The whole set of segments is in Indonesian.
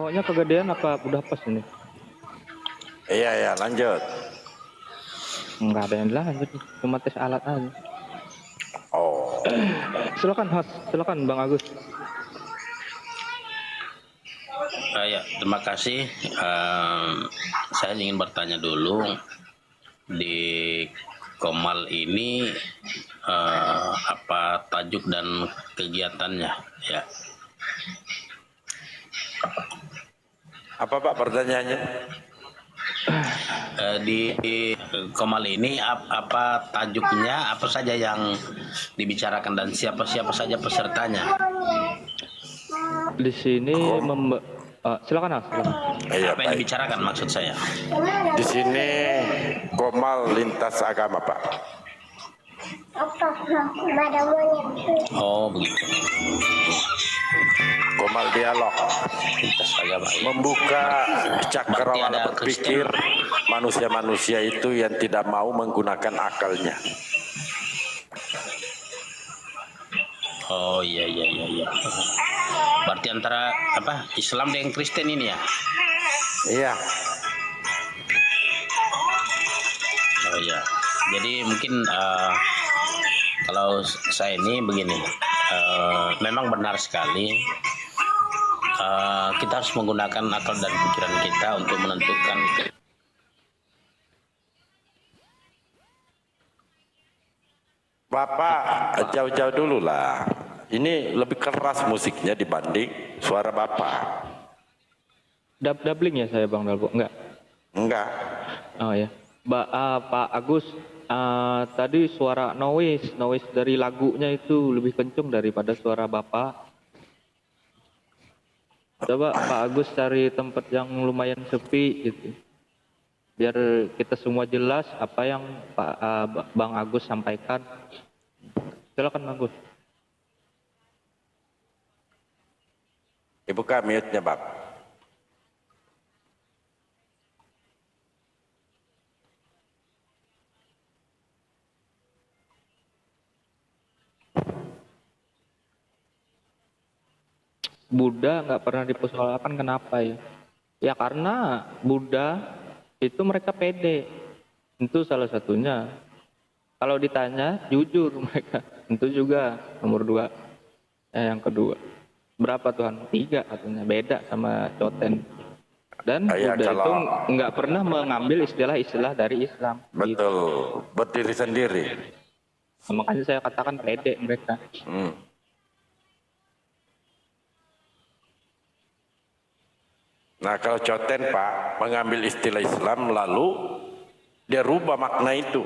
Pokoknya kegedean apa udah pas ini? Iya, lanjut. Enggak ada yang lanjut, cuma tes alat aja. Oh. Silakan host, silakan Bang Agus. Ya, terima kasih. Saya ingin bertanya dulu, di Komal ini apa tajuk dan kegiatannya ya? Apa Pak pertanyaannya? Di Komal ini apa tajuknya, apa saja yang dibicarakan dan siapa-siapa saja pesertanya? Di sini silakan Mas. Iya, Apa yang dibicarakan maksud saya? Di sini Komal lintas agama Pak. Oh begitu. Komal dialog. Lintas agama. Membuka cakrawala ada berpikir Kristen. manusia-manusia itu yang tidak mau menggunakan akalnya. Oh iya. Berarti antara apa Islam dengan Kristen ini ya? Iya. Oh iya. Jadi mungkin kalau saya ini begini, memang benar sekali kita harus menggunakan akal dan pikiran kita untuk menentukan. Bapak jauh-jauh dulu lah. Ini lebih keras musiknya dibanding suara Bapak. Doubling ya saya Bang Dalbo? Enggak. Oh ya. Pak Agus, tadi suara noise dari lagunya itu lebih kencang daripada suara Bapak. Coba Pak Agus cari tempat yang lumayan sepi gitu. Biar kita semua jelas apa yang Bang Agus sampaikan. Silakan Bang Agus. Dibuka mute-nya Bang. Buddha nggak pernah dipersoalkan, kenapa ya? Ya karena Buddha itu mereka pede, itu salah satunya. Kalau ditanya jujur mereka, itu juga nomor 2. Yang kedua, berapa Tuhan? 3 katanya, beda sama Coten. Dan Buddha itu nggak pernah mengambil istilah-istilah dari Islam. Betul, gitu. Berdiri sendiri. Makanya saya katakan pede mereka. Nah kalau Coten Pak mengambil istilah Islam lalu dia rubah makna itu.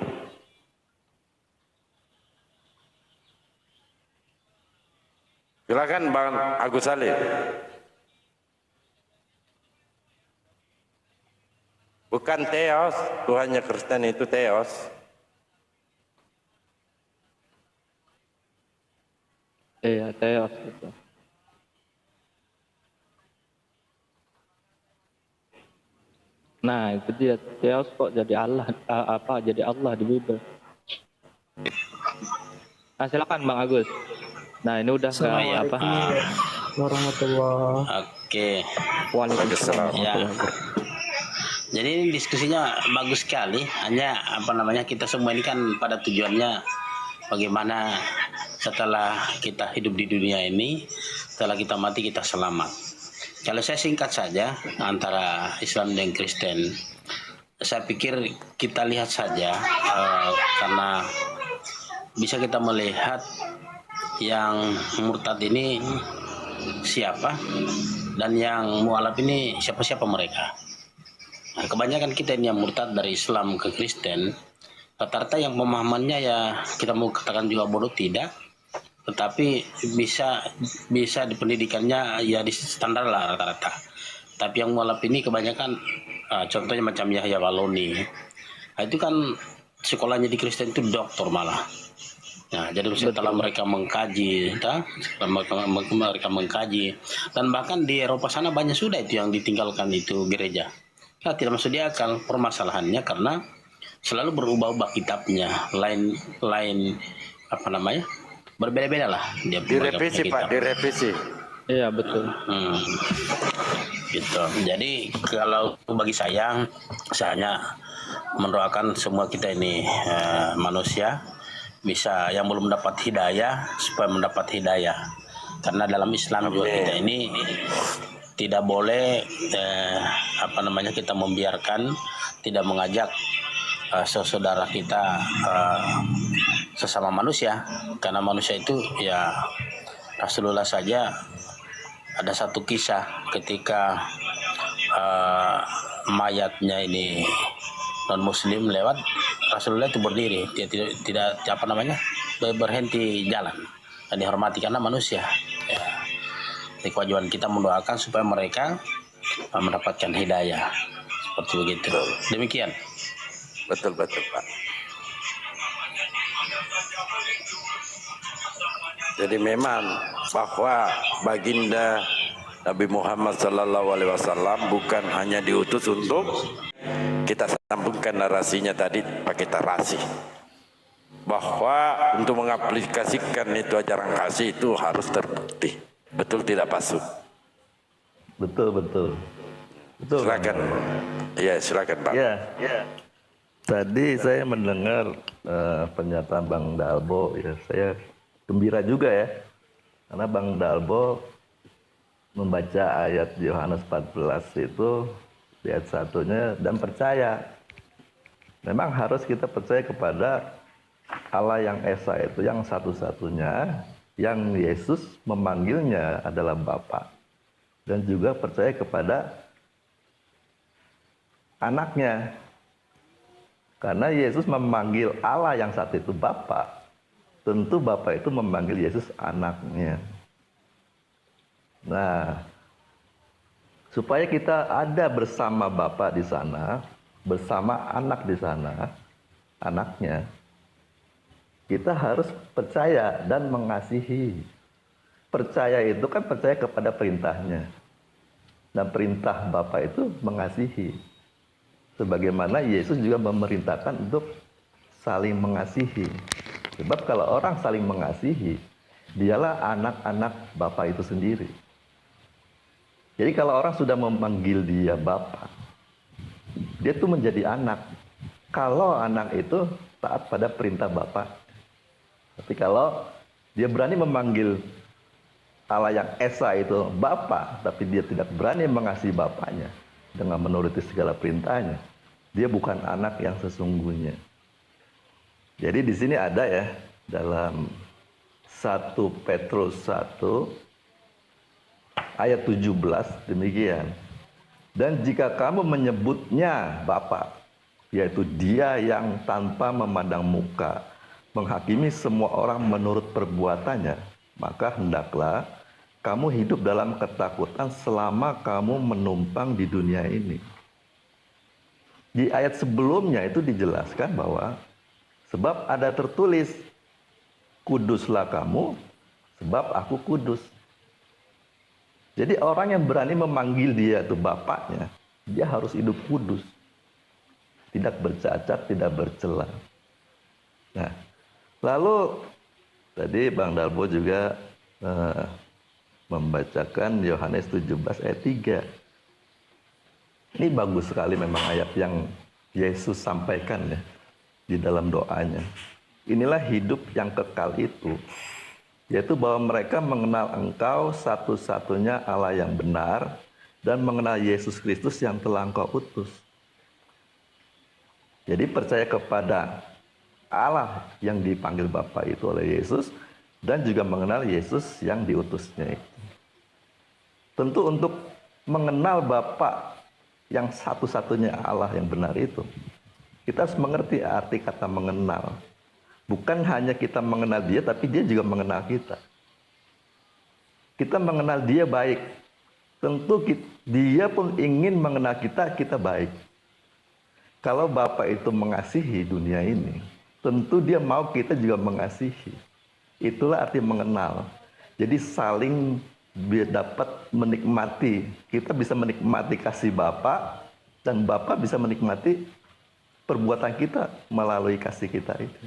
Silakan Bang Agus Salim. Bukan Theos, Tuhannya Kristen itu Theos. Iya, Theos itu. Nah, itu dia. Theos kok jadi Allah, jadi Allah di Bible. Nah, silakan Bang Agus. Nah, ini udah kayak apa? Warahmatullah. Oke. Waalaikumsalam. Ya. Jadi diskusinya bagus sekali. Hanya kita semua ini kan pada tujuannya bagaimana setelah kita hidup di dunia ini, setelah kita mati kita selamat. Kalau saya singkat saja antara Islam dan Kristen, saya pikir kita lihat saja karena bisa kita melihat yang murtad ini siapa dan yang mualaf ini siapa-siapa mereka. Nah, kebanyakan kita ini yang murtad dari Islam ke Kristen, rata-rata yang pemahamannya ya kita mau katakan juga bodoh tidak, tetapi bisa di pendidikannya ya di standar lah rata-rata. Tapi yang mualaf ini kebanyakan contohnya macam Yahya Waloni. Nah, itu kan sekolahnya di Kristen itu doktor malah. Nah, jadi setelah mereka mengkaji, mereka mengkaji, dan bahkan di Eropa sana banyak sudah itu yang ditinggalkan itu gereja. Nah, tidak masuk di akal permasalahannya karena selalu berubah-ubah kitabnya, lain berbeda-beda lah. Direvisi Pak, direvisi. Iya betul. gitu. Jadi kalau bagi saya hanya mendoakan semua kita ini manusia bisa yang belum mendapat hidayah supaya mendapat hidayah. Karena dalam Islam juga kita ini tidak boleh kita membiarkan, tidak mengajak saudara kita sesama manusia, karena manusia itu ya Rasulullah saja ada satu kisah ketika mayatnya ini non muslim lewat, Rasulullah itu berdiri, dia tidak berhenti jalan dan dihormati karena manusia. Ya, jadi kewajiban kita mendoakan supaya mereka mendapatkan hidayah seperti begitu. Demikian. Betul Pak. Jadi memang bahwa baginda Nabi Muhammad SAW bukan hanya diutus untuk, kita sambungkan narasinya tadi pakai tarasi, bahwa untuk mengaplikasikan itu ajaran kasih itu harus terbukti. Betul tidak Pak Sud? Betul. Silakan. Ya, silakan Pak. Ya. Tadi saya mendengar pernyataan Bang Dalbo, ya saya gembira juga ya, karena Bang Dalbo membaca ayat Yohanes 14 itu di ayat 1-nya dan percaya. Memang harus kita percaya kepada Allah yang Esa itu, yang satu-satunya, yang Yesus memanggilnya adalah Bapa, dan juga percaya kepada anaknya. Karena Yesus memanggil Allah yang satu itu Bapa, tentu Bapa itu memanggil Yesus anaknya. Nah, supaya kita ada bersama Bapa di sana, bersama anak di sana, anaknya, kita harus percaya dan mengasihi. Percaya itu kan percaya kepada perintahnya. Dan perintah Bapa itu mengasihi. Sebagaimana Yesus juga memerintahkan untuk saling mengasihi. Sebab kalau orang saling mengasihi, dialah anak-anak Bapa itu sendiri. Jadi kalau orang sudah memanggil dia Bapa, dia itu menjadi anak. Kalau anak itu taat pada perintah Bapa. Tapi kalau dia berani memanggil Allah yang Esa itu Bapa, tapi dia tidak berani mengasihi Bapaknya dengan menuruti segala perintahnya, dia bukan anak yang sesungguhnya. Jadi di sini ada ya, dalam 1 Petrus 1 ayat 17 demikian. Dan jika kamu menyebutnya Bapa, yaitu Dia yang tanpa memandang muka menghakimi semua orang menurut perbuatannya, maka hendaklah kamu hidup dalam ketakutan selama kamu menumpang di dunia ini. Di ayat sebelumnya itu dijelaskan bahwa sebab ada tertulis, kuduslah kamu sebab aku kudus. Jadi orang yang berani memanggil dia itu Bapaknya, dia harus hidup kudus. Tidak bercacat, tidak bercela. Nah, lalu tadi Bang Dalbo juga membacakan Yohanes 17 ayat 3. Ini bagus sekali memang ayat yang Yesus sampaikan ya di dalam doanya. Inilah hidup yang kekal itu, yaitu bahwa mereka mengenal Engkau satu-satunya Allah yang benar dan mengenal Yesus Kristus yang telah Engkau utus. Jadi percaya kepada Allah yang dipanggil Bapa itu oleh Yesus dan juga mengenal Yesus yang diutusnya itu. Tentu untuk mengenal Bapa yang satu-satunya Allah yang benar itu, kita harus mengerti arti kata mengenal. Bukan hanya kita mengenal dia, tapi dia juga mengenal kita. Kita mengenal dia baik. Tentu dia pun ingin mengenal kita, kita baik. Kalau Bapa itu mengasihi dunia ini, tentu dia mau kita juga mengasihi. Itulah arti mengenal. Jadi saling dapat menikmati. Kita bisa menikmati kasih Bapa, dan Bapa bisa menikmati perbuatan kita melalui kasih kita itu.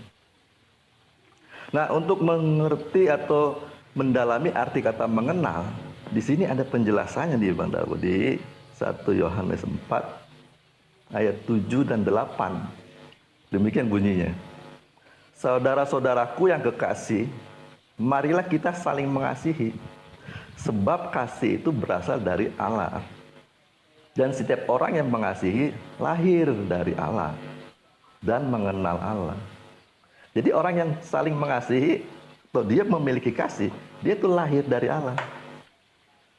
Nah, untuk mengerti atau mendalami arti kata mengenal, di sini ada penjelasannya di Bang Dalbo, di 1 Yohanes 4 ayat 7 dan 8. Demikian bunyinya. Saudara-saudaraku yang kekasih, marilah kita saling mengasihi, sebab kasih itu berasal dari Allah. Dan setiap orang yang mengasihi lahir dari Allah dan mengenal Allah. Jadi orang yang saling mengasihi, atau dia memiliki kasih, dia itu lahir dari Allah.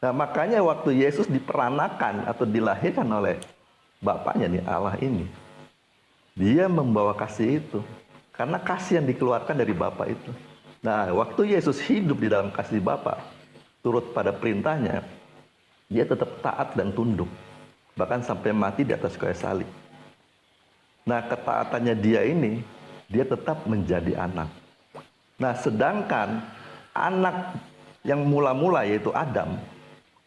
Nah, makanya waktu Yesus diperanakan atau dilahirkan oleh Bapaknya nih, Allah ini, dia membawa kasih itu. Karena kasih yang dikeluarkan dari Bapa itu. Nah, waktu Yesus hidup di dalam kasih Bapa, turut pada perintahnya, dia tetap taat dan tunduk. Bahkan sampai mati di atas kayu salib. Nah, ketaatannya dia ini, dia tetap menjadi anak. Nah, sedangkan anak yang mula-mula yaitu Adam,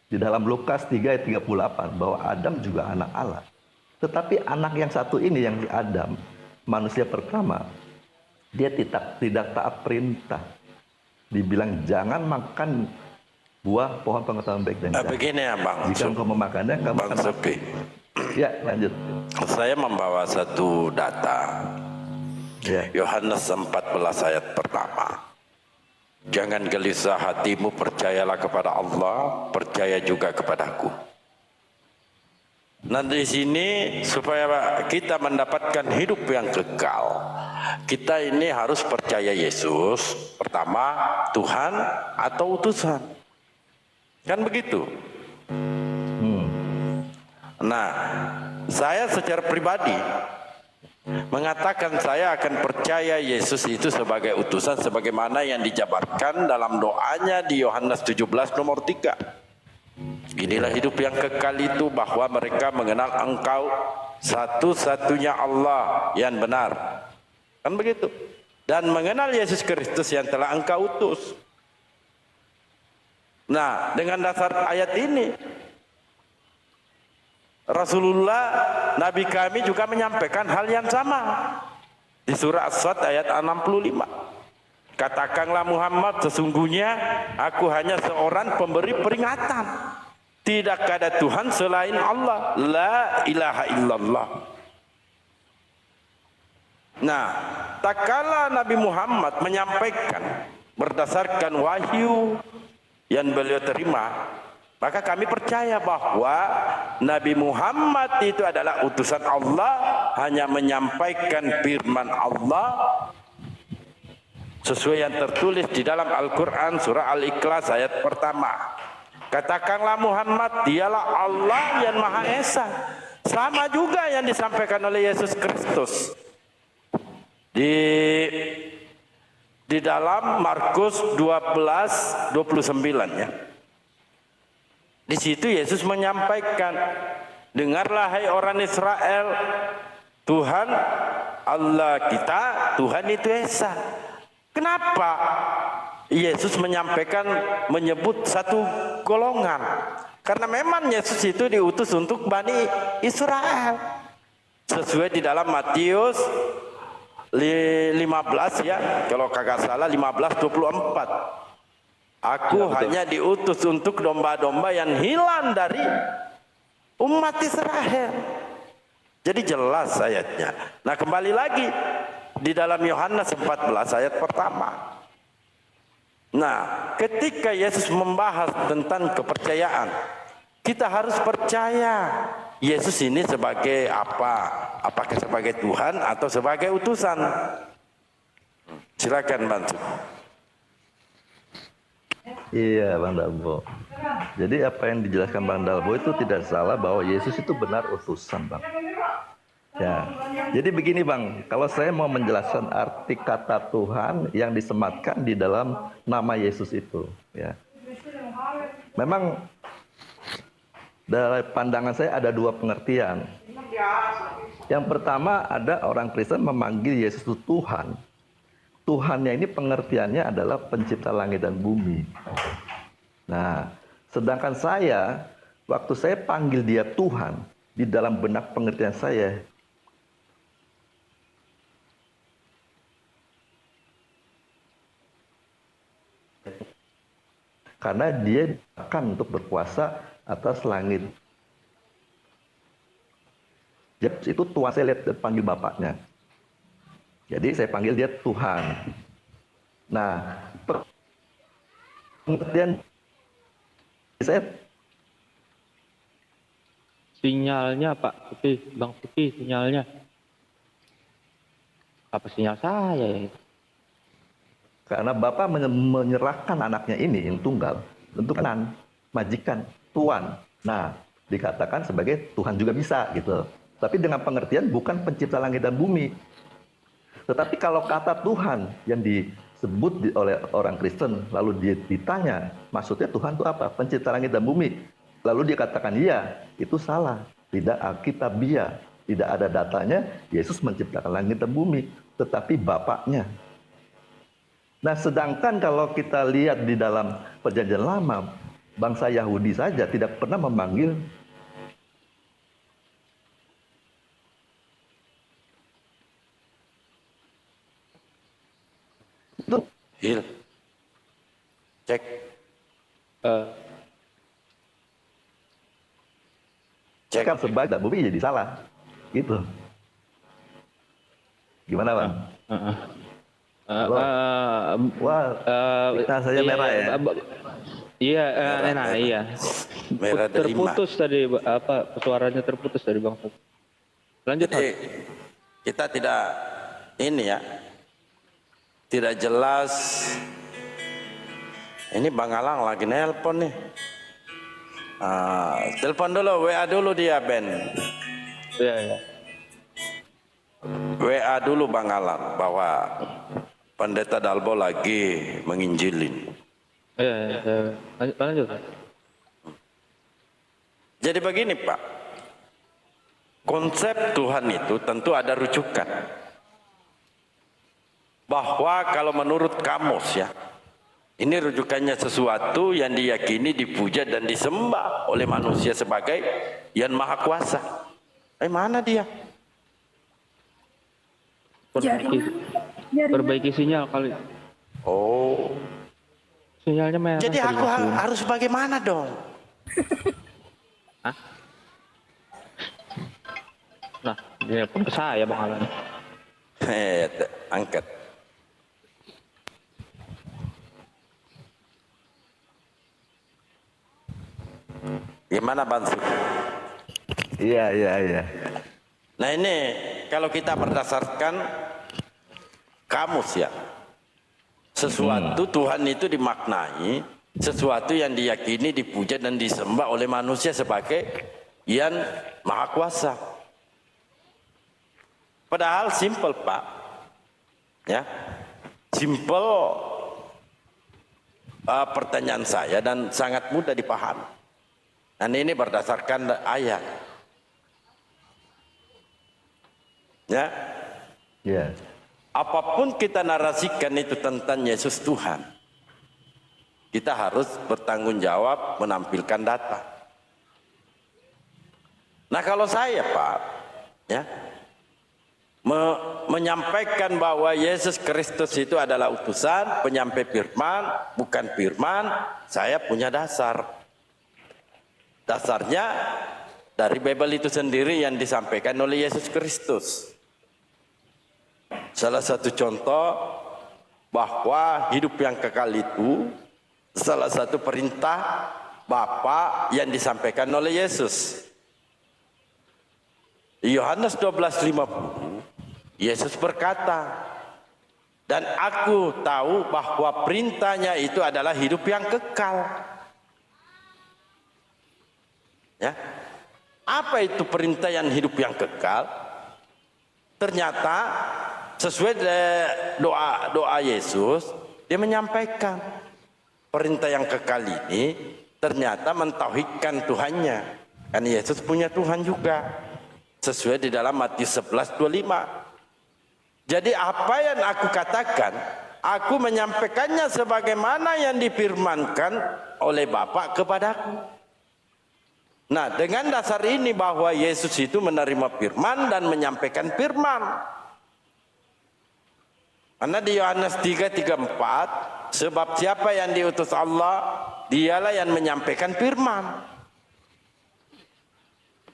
di dalam Lukas 3 ayat 38, bahwa Adam juga anak Allah. Tetapi anak yang satu ini, yang di Adam, manusia pertama, dia tidak taat perintah. Dibilang jangan makan buah pohon pengetahuan baik dan jahat. Begini ya Bang. Jika engkau memakannya, kamu Bang akan Sepi. Ya, lanjut. Saya membawa satu data. Ya. Yohanes 14 ayat pertama. Jangan gelisah hatimu, percayalah kepada Allah, percaya juga kepadaku. Nah, di sini supaya kita mendapatkan hidup yang kekal, kita ini harus percaya Yesus pertama, Tuhan atau utusan. Kan begitu. Nah, saya secara pribadi mengatakan saya akan percaya Yesus itu sebagai utusan, sebagaimana yang dijabarkan dalam doanya di Yohanes 17 nomor 3. Inilah hidup yang kekal itu, bahwa mereka mengenal Engkau satu-satunya Allah yang benar. Kan begitu. Dan mengenal Yesus Kristus yang telah Engkau utus. Nah, dengan dasar ayat ini, Rasulullah, Nabi kami juga menyampaikan hal yang sama. Di surah As-Sad ayat 65. Katakanlah Muhammad, sesungguhnya aku hanya seorang pemberi peringatan. Tidak ada Tuhan selain Allah. La ilaha illallah. Nah, tak kala Nabi Muhammad menyampaikan berdasarkan wahyu yang beliau terima, maka kami percaya bahwa Nabi Muhammad itu adalah utusan Allah, hanya menyampaikan firman Allah sesuai yang tertulis di dalam Al-Quran surah Al-Ikhlas ayat pertama. Katakanlah Muhammad, dialah Allah yang Maha Esa. Sama juga yang disampaikan oleh Yesus Kristus di dalam Markus 12:29 ya. Di situ Yesus menyampaikan, dengarlah hai orang Israel, Tuhan Allah kita, Tuhan itu Esa. Kenapa Yesus menyebut satu golongan? Karena memang Yesus itu diutus untuk Bani Israel. Sesuai di dalam Matius 15 ya, kalau kagak salah 15:24. Aku hanya diutus untuk domba-domba yang hilang dari umat Israel. Jadi jelas ayatnya. Nah, kembali lagi di dalam Yohanes 14 ayat pertama. Nah, ketika Yesus membahas tentang kepercayaan, kita harus percaya Yesus ini sebagai apa? Apakah sebagai Tuhan atau sebagai utusan? Silakan bantu. Iya, Bang Dalbo. Jadi apa yang dijelaskan Bang Dalbo itu tidak salah, bahwa Yesus itu benar utusan, Bang. Ya, jadi begini Bang, kalau saya mau menjelaskan arti kata Tuhan yang disematkan di dalam nama Yesus itu, ya. Memang dari pandangan saya ada dua pengertian. Yang pertama, ada orang Kristen memanggil Yesus itu Tuhan. Tuhannya ini pengertiannya adalah pencipta langit dan bumi. Nah, sedangkan saya, waktu saya panggil dia Tuhan, di dalam benak pengertian saya, karena dia akan untuk berkuasa atas langit Itu Tuhan, saya lihat panggil bapaknya. Jadi saya panggil dia Tuhan. Nah, pengertian saya Sinyalnya Pak Putih, Bang Putih, sinyalnya. Apa sinyal saya ya? karena Bapak menyerahkan anaknya ini yang tunggal untuk kanan, majikan, tuan. Nah, dikatakan sebagai Tuhan juga bisa gitu. Tapi dengan pengertian bukan pencipta langit dan bumi. Tetapi kalau kata Tuhan yang disebut oleh orang Kristen, lalu ditanya, maksudnya Tuhan itu apa? Pencipta langit dan bumi. Lalu dia katakan, iya, itu salah. Tidak alkitabiah. Tidak ada datanya, Yesus menciptakan langit dan bumi. Tetapi Bapaknya. Nah, sedangkan kalau kita lihat di dalam Perjanjian Lama, bangsa Yahudi saja tidak pernah memanggil itu Hil. Cek. Cek. kan sebagai dan bumi jadi salah. Gitu. Gimana, Bang? Halo? Wah, kita saja iya, merah ya. Iya, nah iya. Merah delima. Terputus tadi apa suaranya terputus dari Bang. Lanjut. Jadi kita tidak ini ya, tidak jelas. Ini Bang Alang lagi nelpon nih. Telepon dulu, WA dulu dia Ben. Iya, iya. WA dulu Bang Alang bahwa Pendeta Dalbo lagi menginjilin. Iya, iya. Lanjut. Jadi begini Pak, konsep Tuhan itu tentu ada rujukan. Bahwa kalau menurut kamus ya, ini rujukannya sesuatu yang diyakini, dipuja dan disembah oleh manusia sebagai yang maha kuasa. Mana dia? Perbaiki sinyal kali. Oh. Sinyalnya merah. Jadi aku harus bagaimana dong? Hah? Nah, dia pun ke saya Bang Alan. Angkat. Gimana Bansu? Iya. Nah ini kalau kita berdasarkan kamus ya, sesuatu Tuhan itu dimaknai sesuatu yang diyakini, dipuja dan disembah oleh manusia sebagai yang maha kuasa. Padahal simple Pak, ya, simple pertanyaan saya dan sangat mudah dipahami. Dan ini berdasarkan ayat. Ya. Iya. Apapun kita narasikan itu tentang Yesus Tuhan, kita harus bertanggung jawab menampilkan data. Nah kalau saya Pak, ya, menyampaikan bahwa Yesus Kristus itu adalah utusan, penyampai firman, bukan firman, saya punya dasar. Dasarnya dari Bible itu sendiri yang disampaikan oleh Yesus Kristus. Salah satu contoh bahwa hidup yang kekal itu salah satu perintah Bapa yang disampaikan oleh Yesus. Yohanes 12:50, Yesus berkata, dan aku tahu bahwa perintahnya itu adalah hidup yang kekal. Ya. Apa itu perintah yang hidup yang kekal? Ternyata sesuai doa Yesus, dia menyampaikan perintah yang kekal ini ternyata mentauhidkan Tuhannya. Kan Yesus punya Tuhan juga. Sesuai di dalam Matius 11:25. Jadi apa yang aku katakan, aku menyampaikannya sebagaimana yang difirmankan oleh Bapa kepadaku. Nah, dengan dasar ini bahwa Yesus itu menerima firman dan menyampaikan firman. Karena di Yohanes 3:34, sebab siapa yang diutus Allah, dialah yang menyampaikan firman.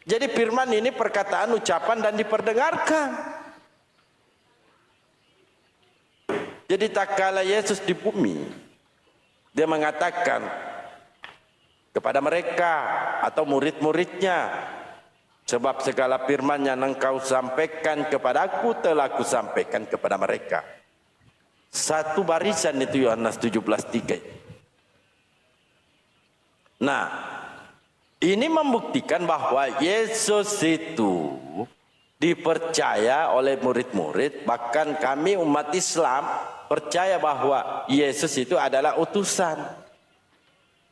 Jadi firman ini perkataan, ucapan dan diperdengarkan. Jadi tak kala Yesus di bumi, dia mengatakan kepada mereka atau murid-muridnya, sebab segala firman yang engkau sampaikan kepadaku telah aku sampaikan kepada mereka. Satu barisan itu Yohanes 17:3. Nah, ini membuktikan bahwa Yesus itu dipercaya oleh murid-murid, bahkan kami umat Islam percaya bahwa Yesus itu adalah utusan,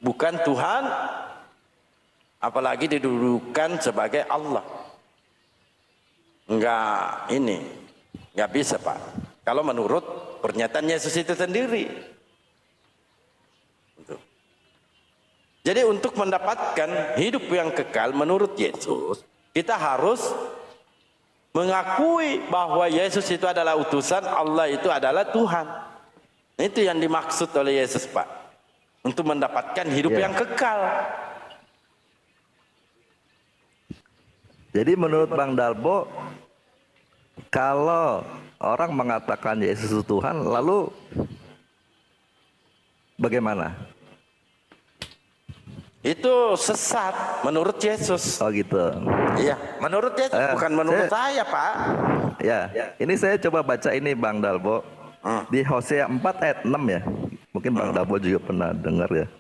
bukan Tuhan, apalagi didudukan sebagai Allah. Enggak bisa Pak. Kalau menurut pernyataan Yesus itu sendiri. Jadi untuk mendapatkan hidup yang kekal menurut Yesus, kita harus mengakui bahwa Yesus itu adalah utusan, Allah itu adalah Tuhan. Itu yang dimaksud oleh Yesus Pak. Untuk mendapatkan hidup yang kekal. Jadi menurut Bang Dalbo, kalau orang mengatakan Yesus itu Tuhan, lalu bagaimana? Itu sesat menurut Yesus. Oh gitu. Iya, menurut Yesus, bukan menurut saya Pak. Ya, ini saya coba baca ini Bang Dalbo. Di Hosea 4 ayat 6 ya. Mungkin Bang Dalbo juga pernah dengar ya.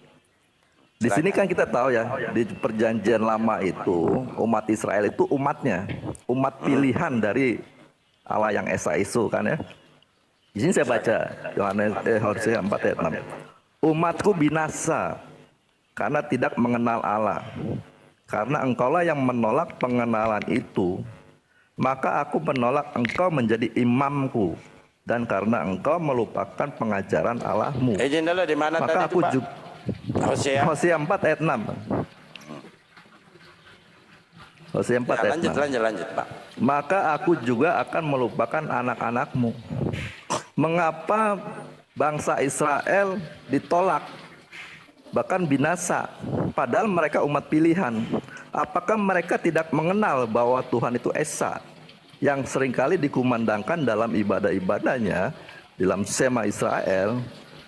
Di sini kan kita tahu ya, di perjanjian lama itu umat Israel itu umatnya, umat pilihan dari Allah yang Esa Isu kan ya. Di sini saya baca Hosea 4 ayat 6. Umatku binasa karena tidak mengenal Allah. Karena engkaulah yang menolak pengenalan itu, maka aku menolak engkau menjadi imamku. Dan karena engkau melupakan pengajaran Allahmu, Izin dulu, di mana maka tadi aku itu, Pak? juga Hosea 4 ayat 6. Hosea 4 ayat 6. Lanjut Pak. Maka aku juga akan melupakan anak-anakmu. Mengapa bangsa Israel ditolak, bahkan binasa, padahal mereka umat pilihan? Apakah mereka tidak mengenal bahwa Tuhan itu Esa, yang seringkali dikumandangkan dalam ibadah-ibadahnya, dalam Sema Israel,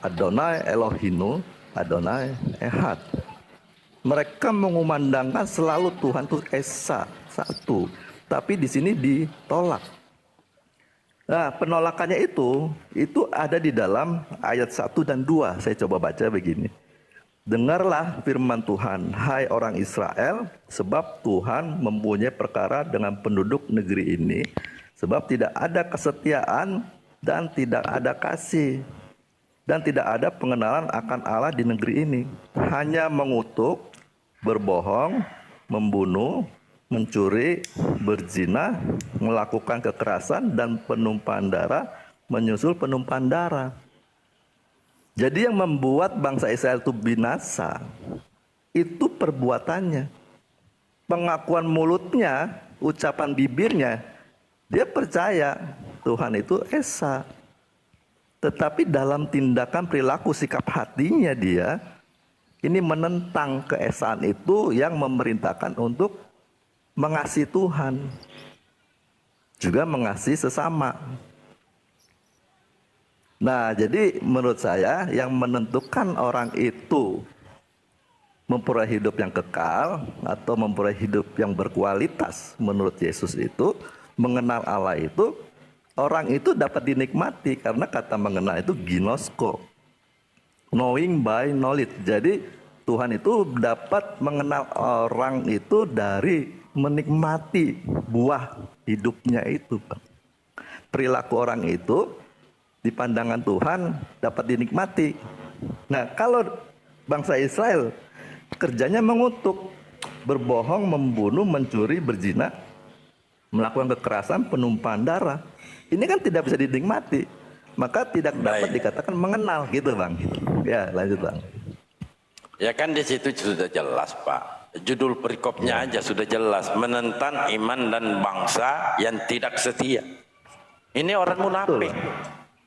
Adonai Elohinu, Adonai Ehad. Mereka mengumandangkan selalu Tuhan itu Esa, satu. Tapi di sini ditolak. Nah, penolakannya itu ada di dalam ayat 1 dan 2. Saya coba baca begini. Dengarlah firman Tuhan, hai orang Israel, sebab Tuhan mempunyai perkara dengan penduduk negeri ini, sebab tidak ada kesetiaan dan tidak ada kasih, dan tidak ada pengenalan akan Allah di negeri ini. Hanya mengutuk, berbohong, membunuh, mencuri, berzina, melakukan kekerasan, dan penumpahan darah, menyusul penumpahan darah. Jadi yang membuat bangsa Israel itu binasa, itu perbuatannya. Pengakuan mulutnya, ucapan bibirnya, dia percaya Tuhan itu Esa. Tetapi dalam tindakan perilaku sikap hatinya dia, ini menentang keesaan itu yang memerintahkan untuk mengasihi Tuhan. Juga mengasihi sesama. Nah, jadi menurut saya yang menentukan orang itu memperoleh hidup yang kekal atau memperoleh hidup yang berkualitas menurut Yesus itu, mengenal Allah itu, orang itu dapat dinikmati karena kata mengenal itu ginosko, knowing by knowledge. Jadi Tuhan itu dapat mengenal orang itu dari menikmati buah hidupnya itu. Perilaku orang itu di pandangan Tuhan dapat dinikmati. Nah, kalau bangsa Israel kerjanya mengutuk, berbohong, membunuh, mencuri, berzina, melakukan kekerasan, penumpahan darah, ini kan tidak bisa dinikmati, maka tidak dapat dikatakan mengenal gitu Bang. Ya, lanjut Bang. Ya kan di situ sudah jelas Pak. Judul perikopnya aja sudah jelas, menentang iman dan bangsa yang tidak setia. Ini orang munafik.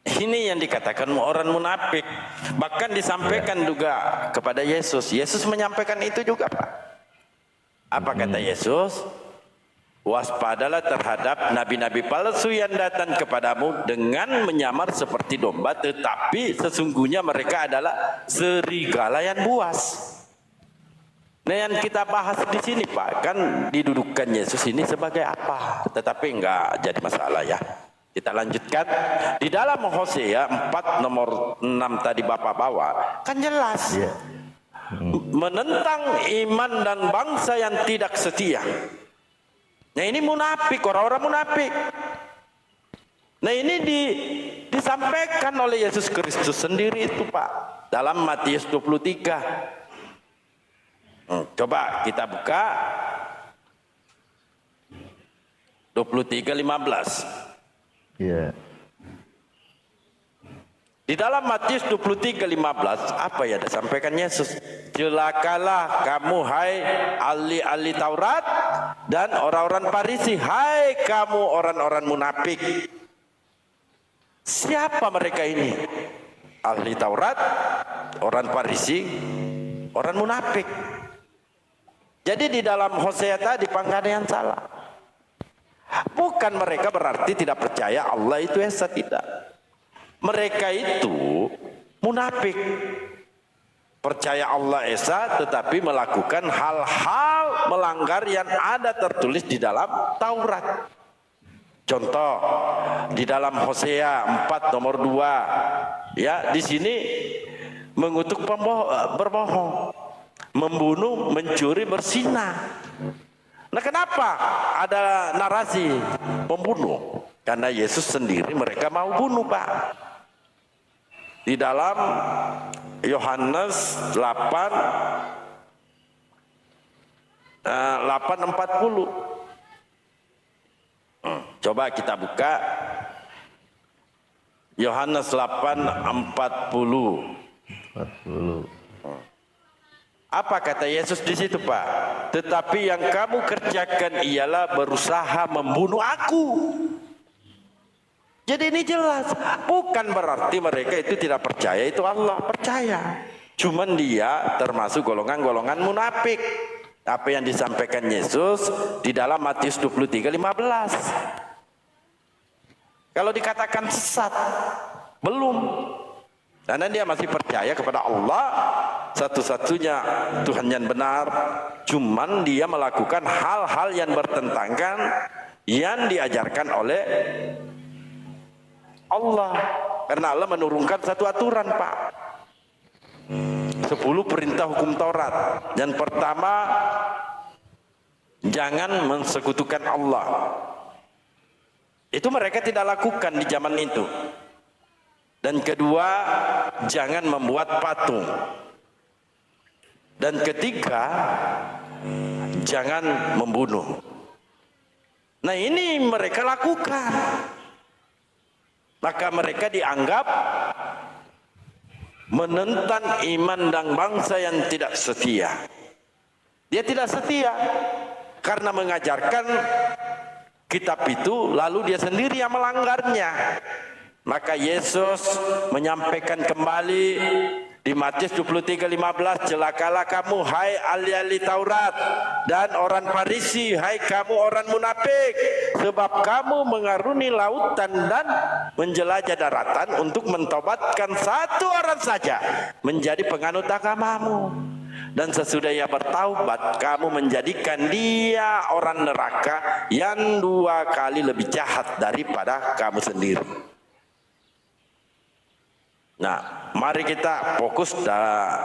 Ini yang dikatakan orang munafik. Bahkan disampaikan juga kepada Yesus. Yesus menyampaikan itu juga Pak. Apa kata Yesus? waspadalah terhadap nabi-nabi palsu yang datang kepadamu dengan menyamar seperti domba, tetapi sesungguhnya mereka adalah serigala yang buas. Nah, yang kita bahas di sini Pak, kan didudukan Yesus ini sebagai apa? Tetapi enggak jadi masalah ya. Kita lanjutkan. Di dalam Hosea 4 nomor 6 tadi Bapak bawa, kan jelas. Menentang iman dan bangsa yang tidak setia. Nah, ini munafik, orang-orang munafik. Nah, ini disampaikan oleh Yesus Kristus sendiri itu Pak, dalam Matius 23. Coba kita buka 23:15. Ya. Di dalam Matius 23:15 apa ya disampaikan Yesus? Celakalah kamu hai ahli-ahli Taurat dan orang-orang Farisi, hai kamu orang-orang munafik. Siapa mereka ini? Ahli Taurat, orang Farisi, orang munafik. Jadi di dalam Hosea tadi pangkatnya yang salah. Bukan mereka berarti tidak percaya Allah itu esa, tidak. Mereka itu munafik. Percaya Allah esa tetapi melakukan hal-hal melanggar yang ada tertulis di dalam Taurat. Contoh di dalam Hosea 4 nomor 2. Ya, di sini mengutuk berbohong, membunuh, mencuri, berzina. Nah, kenapa ada narasi membunuh? Karena Yesus sendiri mereka mau bunuh Pak. Di dalam Yohanes 8:40. Coba kita buka Yohanes 8:40. 40. Apa kata Yesus di situ Pak? Tetapi yang kamu kerjakan ialah berusaha membunuh aku. Jadi ini jelas, bukan berarti mereka itu tidak percaya itu Allah, percaya. Cuman dia termasuk golongan-golongan munafik. Apa yang disampaikan Yesus di dalam Matius 23:15. Kalau dikatakan sesat, belum. Karena dia masih percaya kepada Allah satu-satunya Tuhan yang benar. Cuman dia melakukan hal-hal yang bertentangan yang diajarkan oleh Allah. Karena Allah menurunkan satu aturan Pak. 10 perintah hukum Taurat. Yang pertama, jangan mensekutukan Allah. Itu mereka tidak lakukan di zaman itu. Dan kedua, jangan membuat patung. Dan ketiga, jangan membunuh. Nah, ini mereka lakukan. Maka mereka dianggap menentang iman dan bangsa yang tidak setia. Dia tidak setia karena mengajarkan kitab itu lalu dia sendiri yang melanggarnya. Maka Yesus menyampaikan kembali di Matius 23:15, celakalah kamu hai ahli-ahli Taurat dan orang Farisi, hai kamu orang munafik, sebab kamu mengaruni lautan dan menjelajah daratan untuk mentobatkan satu orang saja menjadi penganut agamamu. Dan sesudah ia bertaubat, kamu menjadikan dia orang neraka yang 2 kali lebih jahat daripada kamu sendiri. Nah, mari kita fokus pada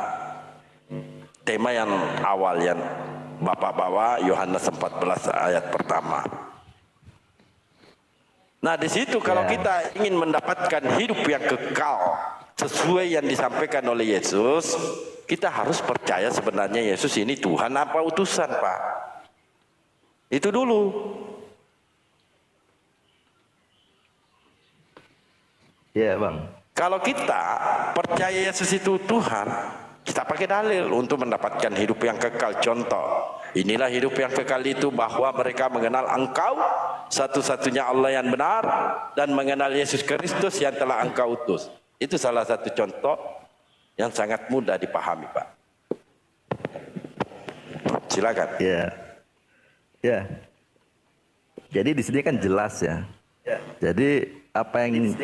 tema yang awal yang Bapak bawa, Yohanes 14 ayat pertama. Nah, di situ kalau kita ingin mendapatkan hidup yang kekal sesuai yang disampaikan oleh Yesus, kita harus percaya sebenarnya Yesus ini Tuhan apa utusan, Pak. Itu dulu. Ya, Bang. Kalau kita percaya Yesus itu Tuhan, kita pakai dalil untuk mendapatkan hidup yang kekal. Contoh, inilah hidup yang kekal itu bahwa mereka mengenal Engkau satu-satunya Allah yang benar dan mengenal Yesus Kristus yang telah Engkau utus. Itu salah satu contoh yang sangat mudah dipahami, Pak. Silakan. Ya. Ya. Jadi di sini kan jelas ya. Jadi apa yang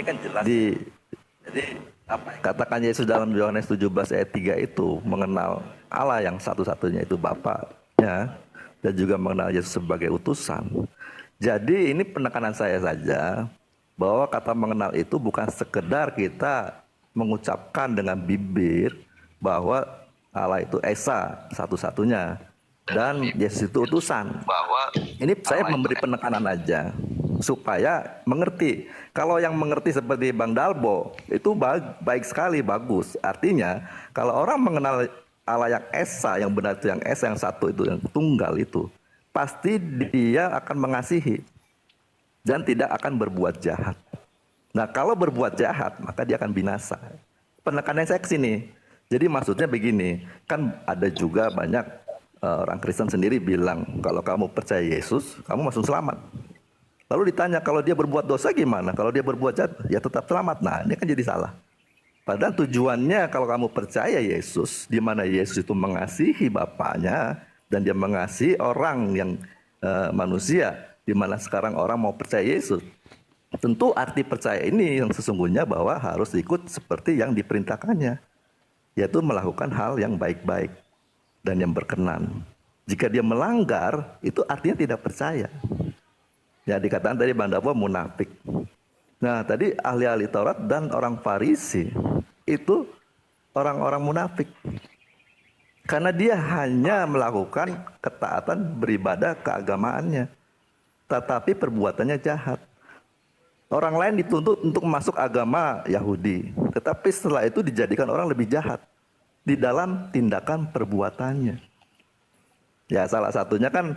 katakan Yesus dalam Yohanes 17 ayat 3 itu mengenal Allah yang satu-satunya itu Bapaknya dan juga mengenal Yesus sebagai utusan. Jadi ini penekanan saya saja bahwa kata mengenal itu bukan sekedar kita mengucapkan dengan bibir bahwa Allah itu Esa satu-satunya dan Yesus itu utusan. Ini saya memberi penekanan aja supaya mengerti. Kalau yang mengerti seperti Bang Dalbo itu baik sekali, bagus. Artinya kalau orang mengenal Allah yang Esa, yang benar itu yang Esa, yang satu itu, yang tunggal itu, pasti dia akan mengasihi dan tidak akan berbuat jahat. Nah kalau berbuat jahat maka dia akan binasa. Penekanan saya ke sini. Jadi maksudnya begini, kan ada juga banyak orang Kristen sendiri bilang kalau kamu percaya Yesus, kamu masuk selamat. Lalu ditanya kalau dia berbuat dosa gimana? Kalau dia berbuat jahat, ya tetap selamat. Nah ini kan jadi salah. Padahal tujuannya kalau kamu percaya Yesus, di mana Yesus itu mengasihi Bapaknya dan dia mengasihi orang yang manusia, di mana sekarang orang mau percaya Yesus. Tentu arti percaya ini yang sesungguhnya bahwa harus ikut seperti yang diperintahkannya, yaitu melakukan hal yang baik-baik dan yang berkenan. Jika dia melanggar, itu artinya tidak percaya. Ya dikatakan tadi Bang Dapo munafik. Nah tadi ahli-ahli Taurat dan orang Farisi itu orang-orang munafik. Karena dia hanya melakukan ketaatan beribadah keagamaannya. Tetapi perbuatannya jahat. Orang lain dituntut untuk masuk agama Yahudi. Tetapi setelah itu dijadikan orang lebih jahat. Di dalam tindakan perbuatannya. Ya salah satunya kan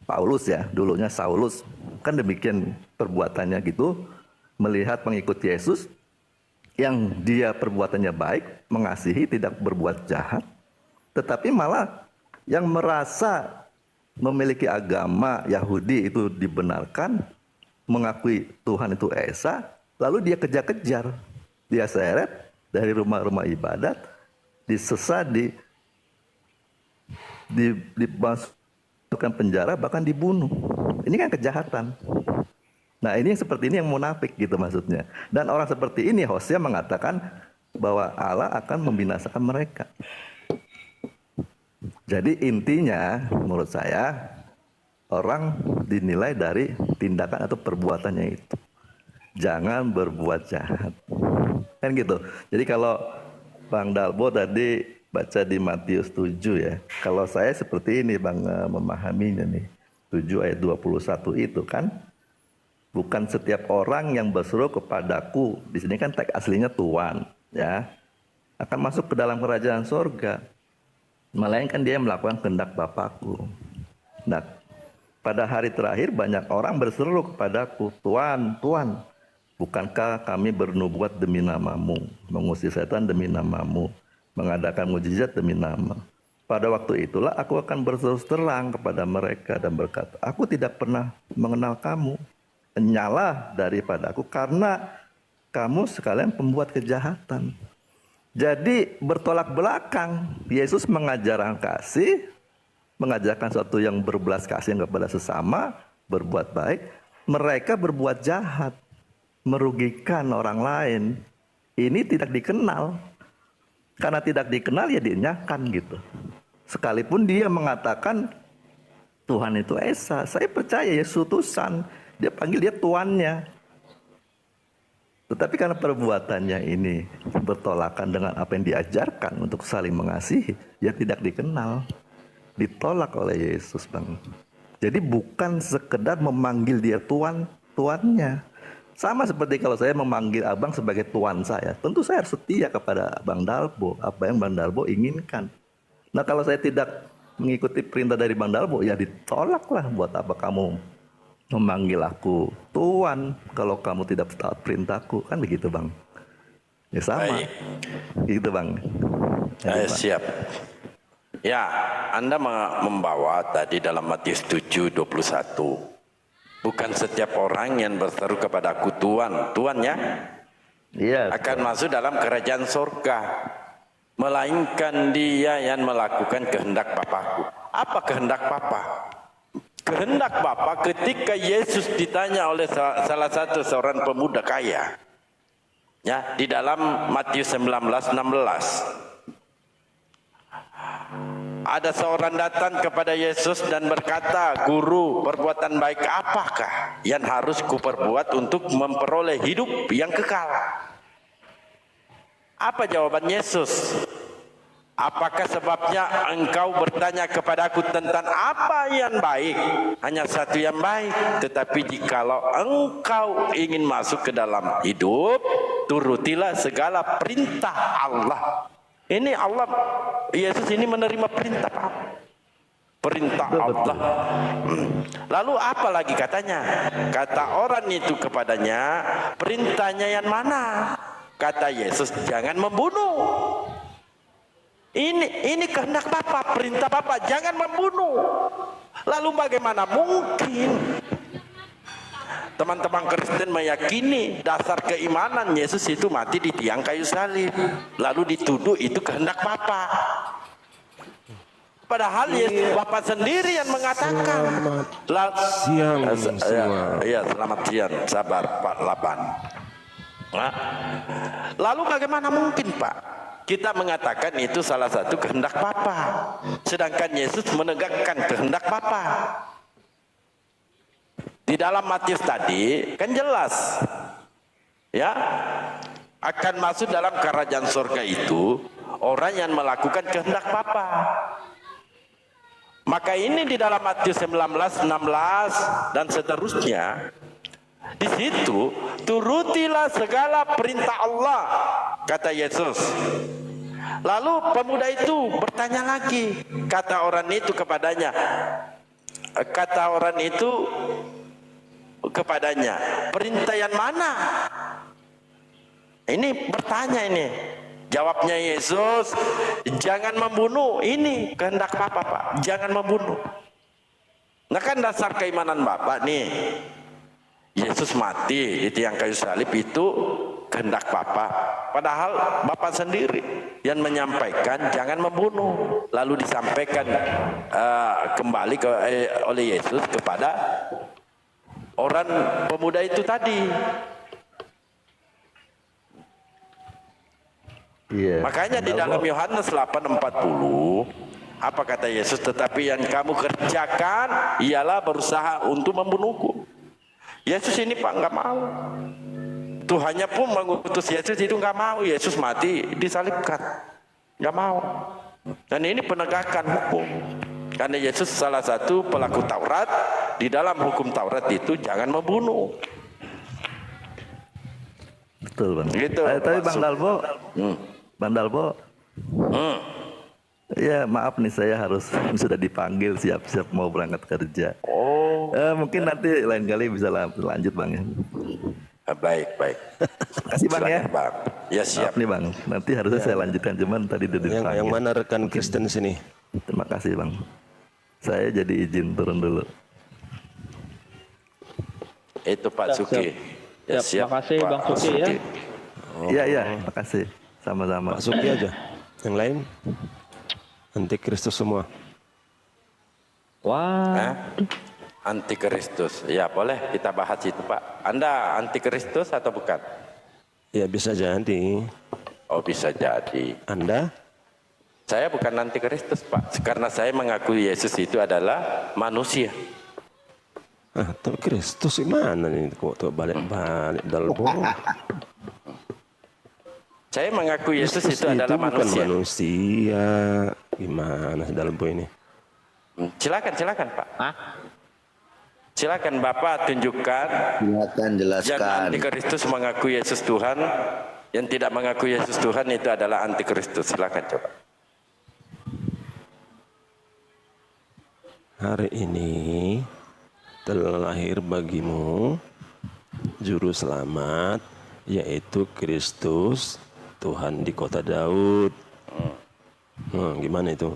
Paulus ya, dulunya Saulus. Kan demikian perbuatannya gitu. Melihat pengikut Yesus yang dia perbuatannya baik, mengasihi, tidak berbuat jahat. Tetapi malah yang merasa memiliki agama Yahudi itu dibenarkan, mengakui Tuhan itu Esa, lalu dia kejar-kejar. Dia seret dari rumah-rumah ibadat, disesat, dimasukkan penjara, bahkan dibunuh. Ini kan kejahatan. Nah ini yang seperti ini yang munafik gitu maksudnya. Dan orang seperti ini Hosea mengatakan bahwa Allah akan membinasakan mereka. Jadi intinya menurut saya orang dinilai dari tindakan atau perbuatannya itu. Jangan berbuat jahat. Kan gitu. Jadi kalau Bang Dalbo tadi baca di Matius 7 ya. Kalau saya seperti ini Bang memahaminya nih. 7 ayat 21 itu kan. Bukan setiap orang yang berseru kepadaku. Di sini kan teks aslinya Tuhan ya. Akan masuk ke dalam kerajaan sorga. Melainkan dia melakukan kehendak Bapakku. Nah, pada hari terakhir banyak orang berseru kepadaku, Tuhan, Tuhan, bukankah kami bernubuat demi namamu, mengusir setan demi namamu, mengadakan mujizat demi nama. Pada waktu itulah aku akan berseru terang kepada mereka dan berkata, aku tidak pernah mengenal kamu. Menyalah daripada aku karena kamu sekalian pembuat kejahatan. Jadi bertolak belakang. Yesus mengajarkan kasih, mengajarkan sesuatu yang berbelas kasihan kepada sesama, berbuat baik. Mereka berbuat jahat, merugikan orang lain. Ini tidak dikenal. Karena tidak dikenal ya dinyahkan gitu. Sekalipun dia mengatakan Tuhan itu Esa, saya percaya Yesus utusan. Dia panggil dia tuannya. Tetapi karena perbuatannya ini bertolakan dengan apa yang diajarkan untuk saling mengasihi, ya tidak dikenal. Ditolak oleh Yesus, Bang. Jadi bukan sekedar memanggil dia tuannya. Sama seperti kalau saya memanggil abang sebagai tuan saya. Tentu saya harus setia kepada Bang Dalbo. Apa yang Bang Dalbo inginkan. Nah kalau saya tidak mengikuti perintah dari Bang Dalbo, ya ditolaklah. Buat apa kamu memanggil aku Tuhan kalau kamu tidak taat perintahku, kan begitu Bang. Ya sama. Baik. Gitu Bang. Ya, siap. Ya, Anda membawa tadi dalam Matius 7:21. Bukan setiap orang yang berseru kepada aku Tuhan, Tuannya akan masuk dalam kerajaan surga, melainkan dia yang melakukan kehendak Bapakku. Apa kehendak Bapa? kehendak Bapa ketika Yesus ditanya oleh salah satu seorang pemuda kaya. Ya, di dalam Matius 19:16. Ada seorang datang kepada Yesus dan berkata, "Guru, perbuatan baik apakah yang harus kuperbuat untuk memperoleh hidup yang kekal?" Apa jawaban Yesus? "Apakah sebabnya engkau bertanya kepadaku tentang apa yang baik? Hanya satu yang baik. Tetapi jikalau engkau ingin masuk ke dalam hidup, turutilah segala perintah Allah." Ini Allah, Yesus ini menerima perintah Pak. Perintah Allah. Lalu apa lagi katanya? Kata orang itu kepadanya, "Perintahnya yang mana?" Kata Yesus, "Jangan membunuh." Ini kehendak Bapa, perintah Bapa, jangan membunuh. Lalu bagaimana mungkin teman-teman Kristen meyakini dasar keimanan Yesus itu mati di tiang kayu salib, lalu dituduh itu kehendak Bapa? Padahal Yesus Bapa sendiri yang mengatakan. Siang semua. Ya, selamat siang, sabar Pak Laban. Nah, lalu bagaimana mungkin Pak kita mengatakan itu salah satu kehendak Bapa, sedangkan Yesus menegakkan kehendak Bapa? Di dalam Matius tadi kan jelas, ya, akan masuk dalam kerajaan surga itu orang yang melakukan kehendak Bapa. Maka ini di dalam Matius 19:16 dan seterusnya, di situ turutilah segala perintah Allah, kata Yesus. Lalu pemuda itu bertanya lagi, kata orang itu kepadanya, "Perintah yang mana?" Ini bertanya ini. Jawabnya Yesus, "Jangan membunuh." Ini kehendak Bapa, Pak. Jangan membunuh. Nah kan dasar keimanan Bapa nih. Yesus mati di tiang kayu salib itu kehendak Bapa. Padahal Bapa sendiri yang menyampaikan jangan membunuh. Lalu disampaikan kembali oleh Yesus kepada orang pemuda itu tadi. Iya. Makanya di dalam Yohanes 8:40 apa kata Yesus? "Tetapi yang kamu kerjakan ialah berusaha untuk membunuhku." Yesus ini Pak nggak mau. Tuhannya pun mengutus Yesus itu nggak mau. Yesus mati disalibkan, nggak mau. Dan ini penegakan hukum. Karena Yesus salah satu pelaku Taurat. Di dalam hukum Taurat itu jangan membunuh. Betul Bang. Gitu, Tapi Bang Dalbo, ya maaf nih saya harus sudah dipanggil siap-siap mau berangkat kerja. Oh, Mungkin nanti lain kali bisa lanjut Bang ya. baik. Makasih Bang ya. Silakan, Bang. Ya siap. Maaf nih Bang, nanti harusnya saya lanjutkan cuman tadi udah dipanggil. Yang mana rekan Kristen sini? Terima kasih Bang. Saya jadi izin turun dulu. Itu Pak Suki. Ya, Siap. Makasih Bang Suki ya. Iya, makasih. Sama-sama. Pak Suki aja. Yang lain antikristus semua. Wah, Hah? Antikristus. Ya boleh kita bahas itu Pak. Anda antikristus atau bukan? Ya bisa jadi. Oh bisa jadi. Anda? Saya bukan antikristus Pak. Karena saya mengakui Yesus itu adalah manusia. Tapi Kristus gimana nih kok tuh balik-balik Dalbo? Saya mengakui Yesus Kristus itu adalah bukan manusia. manusia. Gimana Dalbo ini? Silakan Pak. Hah? Silakan Bapak tunjukkan. Silakan Yang jelaskan. antikristus mengakui Yesus Tuhan, yang tidak mengakui Yesus Tuhan itu adalah antikristus. Silakan coba. Hari ini telah lahir bagimu juru selamat, yaitu Kristus Tuhan di kota Daud. Gimana itu?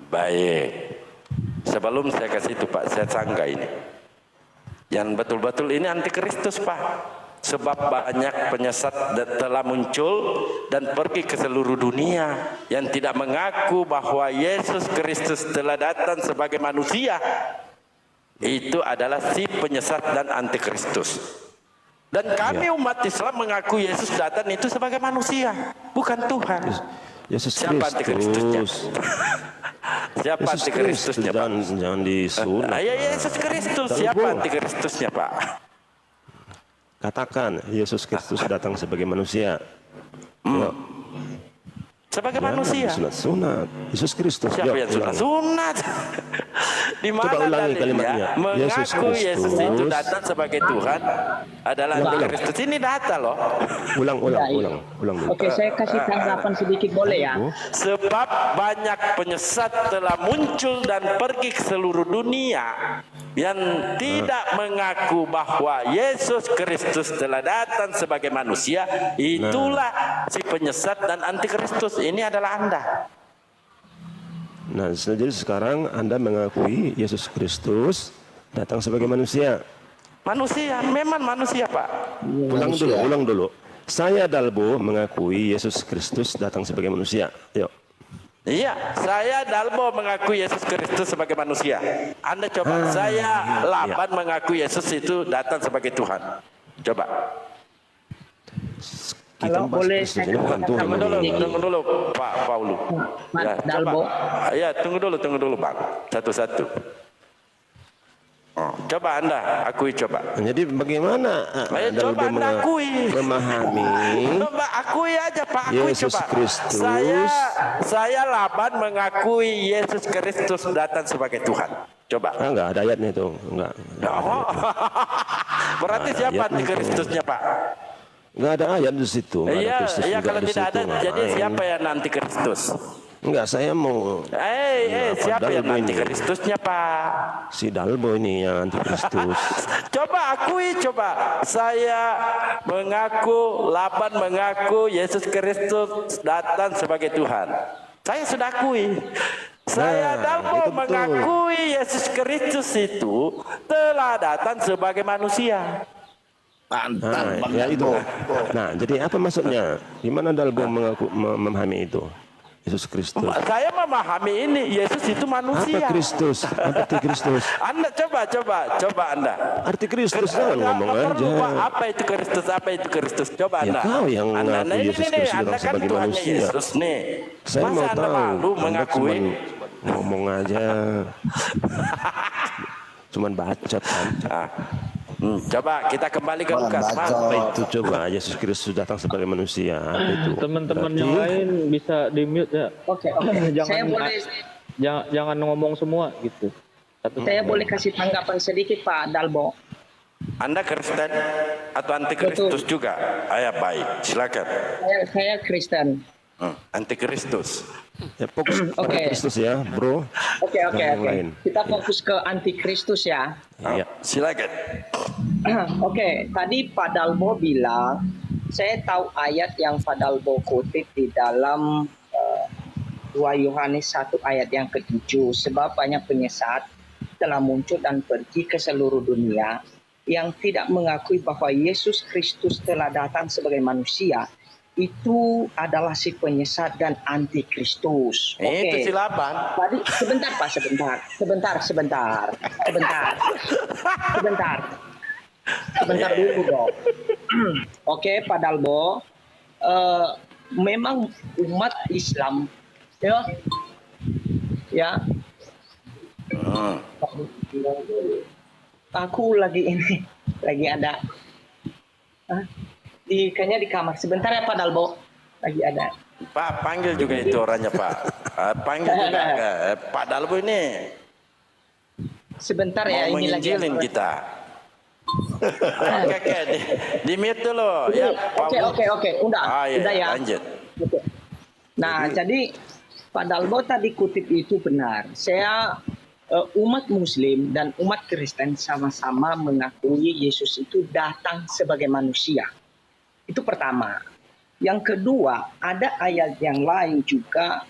Baik. Sebelum saya kasih itu Pak, saya sanggah ini. Yang betul-betul ini antikristus Pak. Sebab banyak penyesat telah muncul dan pergi ke seluruh dunia yang tidak mengaku bahwa Yesus Kristus telah datang sebagai manusia. itu adalah si penyesat dan antikristus. Dan kami umat Islam mengaku Yesus datang itu sebagai manusia, bukan Tuhan. Yesus Siapa antikristusnya? Kristus. Siapa Yesus antikristusnya, Pak? jangan disunat. Ya Yesus Kristus. Siapa antikristusnya, Pak? Katakan Yesus Kristus datang sebagai manusia. Yuk. Sebagai Jangan manusia. Sunat. Yesus Kristus. Siapa Yuk, yang sunat? ulang. Sunat. Di mana Coba ulangi dalilnya kalimatnya. Yesus mengaku Yesus Kristus. itu datang sebagai Tuhan adalah antikristus? Ini data loh. Ulang dulu. Oke, saya kasih tanggapan sedikit boleh ya? Sebab banyak penyesat telah muncul dan pergi ke seluruh dunia yang tidak mengaku bahwa Yesus Kristus telah datang sebagai manusia. Itulah si penyesat dan antikristus. Ini adalah Anda. Nah, jadi sekarang Anda mengakui Yesus Kristus datang sebagai manusia. Manusia, memang manusia, Pak. Ulang dulu. Saya Dalbo mengakui Yesus Kristus datang sebagai manusia. Yuk. Iya, saya Dalbo mengakui Yesus Kristus sebagai manusia. Anda coba, saya Laban mengaku Yesus itu datang sebagai Tuhan. Coba. Kita Kalau bahas boleh Kristus saya ini bukan Tuhan. Tunggu dulu, Pak Paulu. Mas Ya, Dalbo. coba. Ya, tunggu dulu, Bang. Satu-satu. Oh, coba Anda akui coba. Jadi bagaimana Ayo Dalbo coba Anda akui. memahami Coba akui aja, Pak. Akui Yesus coba. Kristus. Saya Laban mengakui Yesus Kristus datang sebagai Tuhan. Coba. Enggak ada ayatnya itu. Enggak. Oh. Berarti siapa ayatnya antikristusnya, Pak? Enggak ada ayat di situ. Nggak ada Iya, Kristus iya juga kalau di tidak situ. ada, jadi Ngapain? siapa yang antikristus? Enggak, saya mau Siapa yang Dalbo ini? antikristusnya, Pak? si Dalbo ini yang anti Kristus. Coba akui, coba. Saya mengaku, Laban mengaku Yesus Kristus datang sebagai Tuhan. Saya sudah akui. Saya Dalbo itu betul. mengakui Yesus Kristus itu telah datang sebagai manusia. Nah, ya itu. Nah, jadi apa maksudnya? Gimana Dalbo mengaku memahami itu? Yesus Kristus. Saya memahami ini, Yesus itu manusia. Apa Kristus? Apa arti Kristus? Anda coba Anda. Arti Kristus jangan ngomong Nggak perlu, aja. Pak. Apa itu Kristus? Apa itu Kristus? Coba Ya, Anda. kau yang Anda, mengaku Yesus Kristus Anda datang kan sebagai Tuhannya manusia. Yesus nih. Saya Masa mau Anda tahu. malu Anda mengakui? cuman ngomong aja. Cuman bacot kan. Coba kita kembali ke Lukas. Mas. Apa itu coba Yesus Kristus datang sebagai manusia? Apa itu? Teman-teman Berarti- yang lain bisa di mute ya. Oke. Jangan Saya boleh jangan ngomong semua gitu. saya boleh kasih tanggapan sedikit Pak Dalbo. Anda Kristen atau antikristus juga? Ayah baik, silakan. Saya Kristen. Antikristus. Ya fokus pada Oke. Kristus ya, bro. Oke. Jangan yang lain. Kita fokus ke antikristus ya. Iya. Silakan. Oke, tadi Pak Dalbo bilang, saya tahu ayat yang Pak Dalbo kutip di dalam 2 Yohanes 1 ayat yang ke-7. Sebab banyak penyesat telah muncul dan pergi ke seluruh dunia yang tidak mengakui bahwa Yesus Kristus telah datang sebagai manusia. Itu adalah si penyesat dan antikristus. Itu si Laban. Tadi sebentar Pak, sebentar dulu dong. Oke, Pak Dalbo, memang umat Islam, ya. Aku lagi ada, kayaknya di kamar. Sebentar ya Pak Dalbo, lagi ada. Pak, panggil juga itu orangnya, Pak. Panggil juga. Pak Dalbo ini Sebentar ya, mau ini lagi. menginjilin kita. Oke, di mute dulu. Ya, Oke, udah ya. Lanjut. Oke. Nah, jadi Pak Dalbo tadi kutip itu benar. Saya umat Muslim dan umat Kristen sama-sama mengakui Yesus itu datang sebagai manusia. Itu pertama. Yang kedua, ada ayat yang lain juga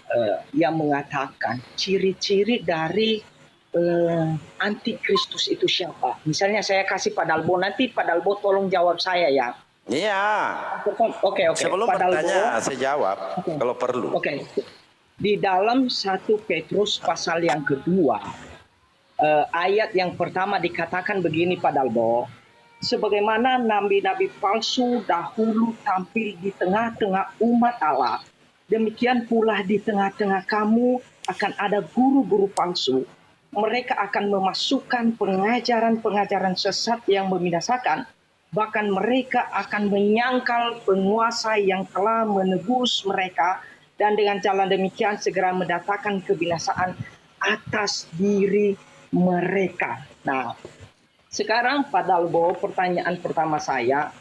yang mengatakan ciri-ciri dari antikristus itu siapa. Misalnya saya kasih Pak Dalbo, nanti Pak Dalbo tolong jawab saya ya. Iya. Oke. Sebelum Pak Dalbo, bertanya, saya jawab kalau perlu. Oke. Di dalam 1 Petrus pasal yang kedua, ayat yang pertama dikatakan begini Pak Dalbo, sebagaimana nabi-nabi palsu dahulu tampil di tengah-tengah umat Allah, demikian pula di tengah-tengah kamu akan ada guru-guru palsu. Mereka akan memasukkan pengajaran-pengajaran sesat yang membinasakan. Bahkan mereka akan menyangkal penguasa yang telah menebus mereka, dan dengan jalan demikian segera mendatangkan kebinasaan atas diri mereka. Nah, sekarang Pak Dalbo, pertanyaan pertama saya,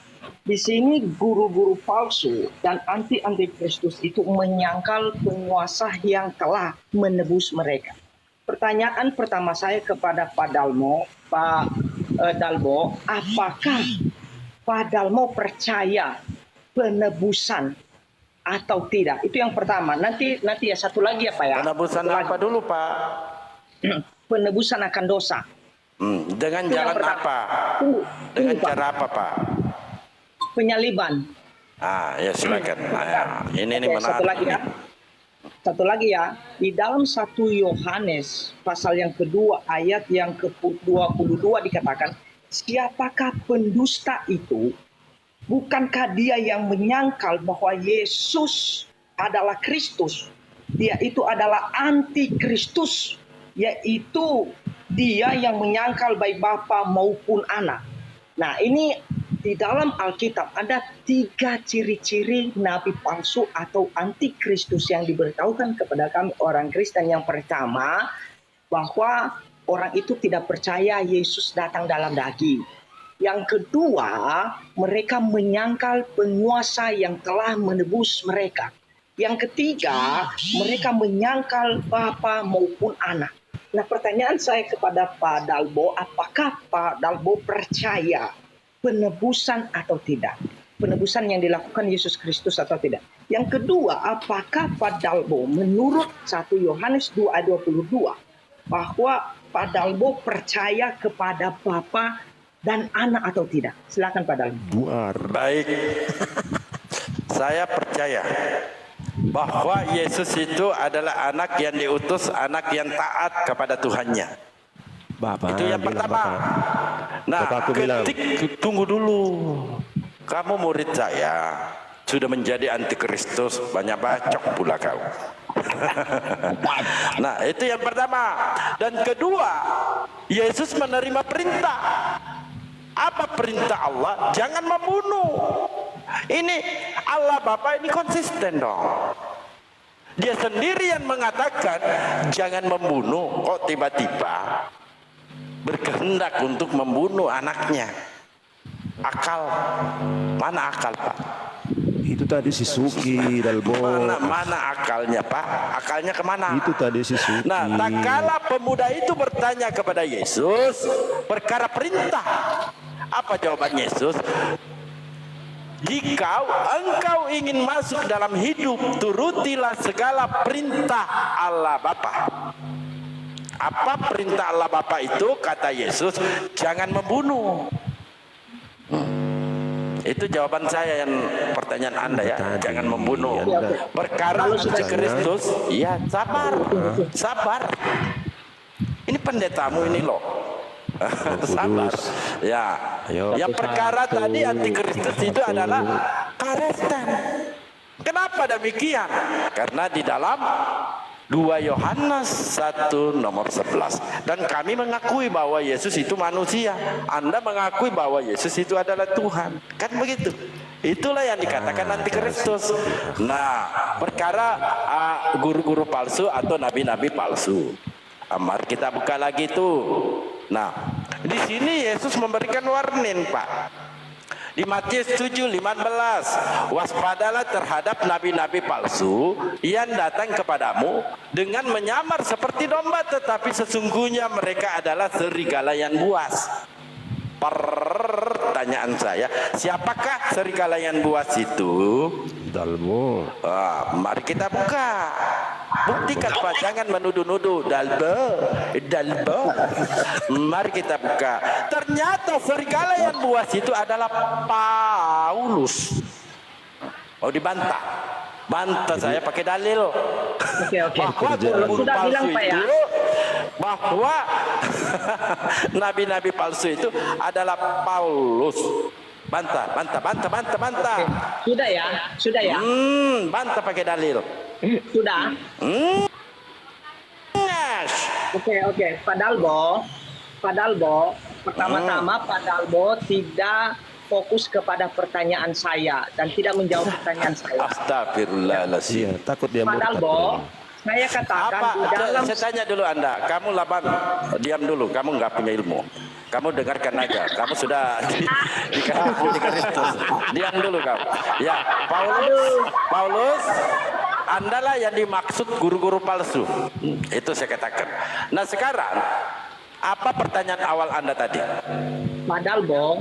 di sini guru-guru palsu dan anti-kristus itu menyangkal penguasa yang telah menebus mereka. Pertanyaan pertama saya kepada Pak Dalbo, apakah Pak Dalbo percaya penebusan atau tidak? Itu yang pertama. Nanti ya satu lagi ya Pak ya. Penebusan apa dulu Pak? Penebusan akan dosa. Dengan jalan apa? Dengan cara apa Pak? Penyaliban. Ya silakan. Ini menarik. Satu lagi ya, di dalam 1 Yohanes pasal yang kedua ayat yang ke-22 dikatakan, siapakah pendusta itu? Bukankah dia yang menyangkal bahwa Yesus adalah Kristus? Dia itu adalah anti-Kristus, yaitu dia yang menyangkal baik Bapa maupun Anak. Nah, ini di dalam Alkitab ada 3 ciri-ciri nabi palsu atau antikristus yang diberitahukan kepada kami orang Kristen. Yang pertama, bahwa orang itu tidak percaya Yesus datang dalam daging. Yang kedua, mereka menyangkal penguasa yang telah menebus mereka. Yang ketiga, mereka menyangkal Bapa maupun Anak. Nah, pertanyaan saya kepada Pak Dalbo, apakah Pak Dalbo percaya penebusan atau tidak? Penebusan yang dilakukan Yesus Kristus atau tidak? Yang kedua, apakah Pak Dalbo menurut 1 Yohanes 2 ayat 22 bahwa Pak Dalbo percaya kepada Bapa dan Anak atau tidak? Silakan Pak Dalbo. Baik. Saya percaya bahwa Yesus itu adalah anak yang diutus, anak yang taat kepada Tuhannya. Itu yang pertama. Nah, tunggu dulu. Kamu murid saya, sudah menjadi antikristus, banyak bacok pula kau. Nah, itu yang pertama. Dan kedua, Yesus menerima perintah. Apa perintah Allah? Jangan membunuh. Ini Allah Bapa ini konsisten dong. Dia sendiri yang mengatakan jangan membunuh, kok tiba-tiba berkehendak untuk membunuh anaknya. Akal, mana akal Pak? Itu tadi si Suki Dalbo. Mana akalnya Pak? Akalnya kemana? Itu tadi si Suki. Nah, tak kala pemuda itu bertanya kepada Yesus perkara perintah. Apa jawaban Yesus? Jika engkau ingin masuk dalam hidup, turutilah segala perintah Allah Bapa. Apa perintah Allah Bapa itu? Kata Yesus, jangan membunuh. Itu jawaban saya yang pertanyaan Anda ya, jangan membunuh. Perkara antikristus, ya sabar, sabar. Ini pendetamu ini loh. Sabar. Ya. Yang perkara tadi antikristus itu adalah Kristen. Kenapa demikian? Karena di dalam 2 Yohanes 1 nomor 11. Dan kami mengakui bahwa Yesus itu manusia. Anda mengakui bahwa Yesus itu adalah Tuhan. Kan begitu. Itulah yang dikatakan antikristus. Nah, perkara guru-guru palsu atau nabi-nabi palsu. Mari kita buka lagi tuh. Nah, di sini Yesus memberikan warning, Pak. Di Matius 7:15, waspadalah terhadap nabi-nabi palsu yang datang kepadamu dengan menyamar seperti domba, tetapi sesungguhnya mereka adalah serigala yang buas. Pertanyaan saya, siapakah serigala yang buas itu? Dalbo. Mari kita buka. Buktikan Pak, jangan menuduh-nuduh. Dalbo. Mari kita buka. Ternyata serigala yang buas itu adalah Paulus. Mau dibantah? Bantah saya pakai dalil. Oke. Bahwa guru-guru Sudah palsu bilang Pak ya. itu bahwa nabi-nabi palsu itu adalah Paulus. Bantah. Sudah ya. Bantah pakai dalil. Sudah. Yes. Oke. Pak Dalbo, pertama-tama Pak Dalbo tidak fokus kepada pertanyaan saya dan tidak menjawab pertanyaan saya. Astagfirullahaladzim. Iya, takut dia Pak murtad. Dalbo, saya katakan Apa? di dalam Saya tanya dulu Anda. Kamu laban, diam dulu. Kamu nggak punya ilmu. Kamu dengarkan aja. Kamu sudah di Kristus. Diam dulu kamu. Ya, Paulus, Anda lah yang dimaksud guru-guru palsu. Itu saya katakan. Nah sekarang, apa pertanyaan awal Anda tadi? Pak Dalbo,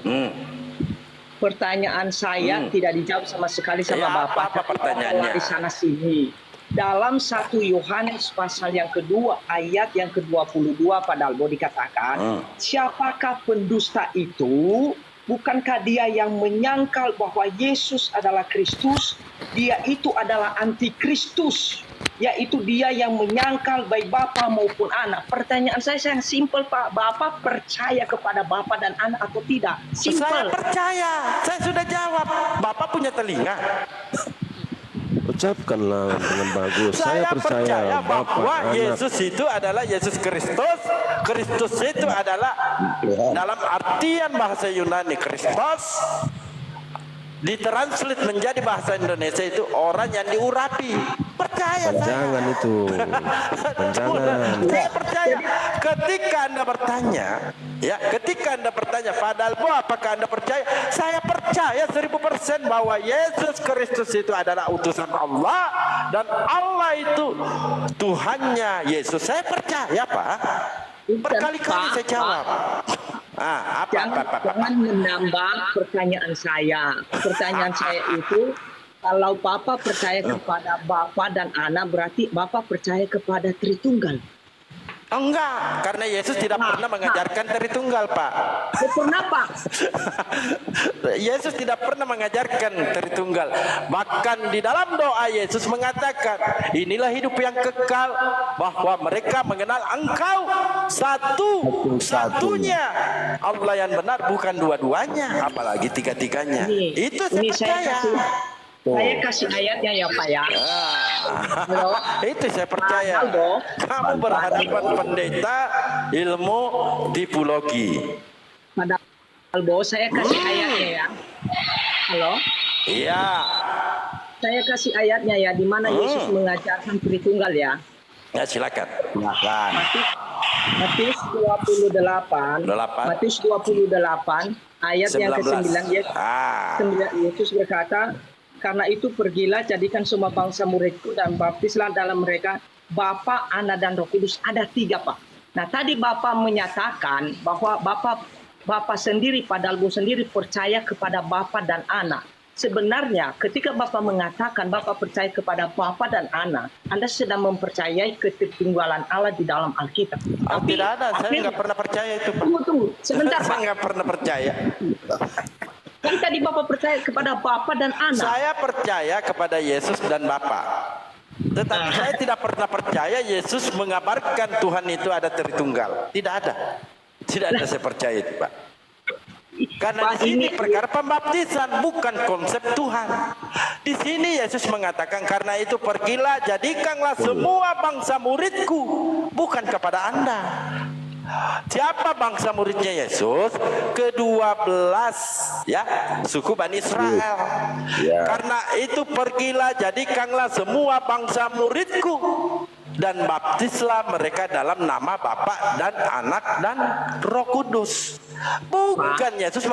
pertanyaan saya tidak dijawab sama sekali sama Ya, Bapak. apa pertanyaannya? Di sana sini. Dalam 1 Yohanes pasal yang kedua ayat yang ke-22 Pak Dalbo dikatakan, siapakah pendusta itu? Bukankah dia yang menyangkal bahwa Yesus adalah Kristus? Dia itu adalah antikristus, yaitu dia yang menyangkal baik Bapa maupun Anak. Pertanyaan saya yang simpel Pak, Bapak percaya kepada Bapa dan Anak atau tidak? Saya Simpel. percaya. Saya sudah jawab. Bapak punya telinga. Ucapkanlah dengan bagus. Saya percaya Bapa, bahwa Anak. Yesus itu adalah Yesus Kristus. Kristus itu adalah dalam artian bahasa Yunani Kristos, ditranslate menjadi bahasa Indonesia itu orang yang diurapi. Percaya saya. Jangan itu. Jangan. Saya percaya. Ketika Anda bertanya, ketika Anda bertanya, Pak Dalbo, apakah Anda percaya? Saya percaya 1000% bahwa Yesus Kristus itu adalah utusan Allah dan Allah itu Tuhannya Yesus. Saya percaya, Pak. Berkali-kali saya jawab. Apa? Jangan menambah pertanyaan saya. Pertanyaan saya itu, kalau Bapak percaya kepada Bapa dan Anak, berarti Bapak percaya kepada Tritunggal. Enggak, karena Yesus tidak pernah mengajarkan Tritunggal, Pak. Pernah Pak? Yesus tidak pernah mengajarkan Tritunggal. Bahkan di dalam doa Yesus mengatakan, inilah hidup yang kekal, bahwa mereka mengenal Engkau satu-satunya Allah yang benar, bukan dua-duanya, apalagi tiga-tiganya. Itu saya percaya. Saya kasih ayatnya ya Pak ya. Halo? Itu saya percaya. Halo? Kamu berhadapan pendeta ilmu tipologi. Padahal saya kasih ayatnya ya. Halo? Iya. Saya kasih ayatnya ya, di mana Yesus mengajarkan Tritunggal ya. Ya silakan. Matius 28. Matius 28 ayat yang ke-9 Yesus berkata, karena itu pergilah, jadikan semua bangsa muridku dan baptislah dalam mereka Bapa, Anak dan Roh Kudus. Ada 3 Pak. Nah tadi Bapak menyatakan bahwa Bapak sendiri, Pak Dalbo sendiri percaya kepada Bapa dan Anak. Sebenarnya ketika Bapak mengatakan Bapak percaya kepada Bapa dan Anak, Anda sedang mempercayai ketertinggalan Allah di dalam Alkitab. Tidak ada, saya nggak pernah percaya itu, Pak. Tunggu, sebentar Pak. Saya nggak pernah percaya. Kan tadi Bapak percaya kepada Bapa dan Anak. Saya percaya kepada Yesus dan Bapa. Tetapi saya tidak pernah percaya Yesus mengabarkan Tuhan itu ada Tritunggal. Tidak ada. Tidak ada saya percaya itu, Pak. Karena di sini perkara pembaptisan, bukan konsep Tuhan. Di sini Yesus mengatakan, karena itu pergilah, jadikanlah semua bangsa muridku, bukan kepada Anda. Siapa bangsa muridnya Yesus? Ke-12 ya, suku Bani Israel. Karena itu pergilah, jadikanlah semua bangsa muridku dan baptislah mereka dalam nama Bapa dan Anak dan Roh Kudus. Bukan Yesus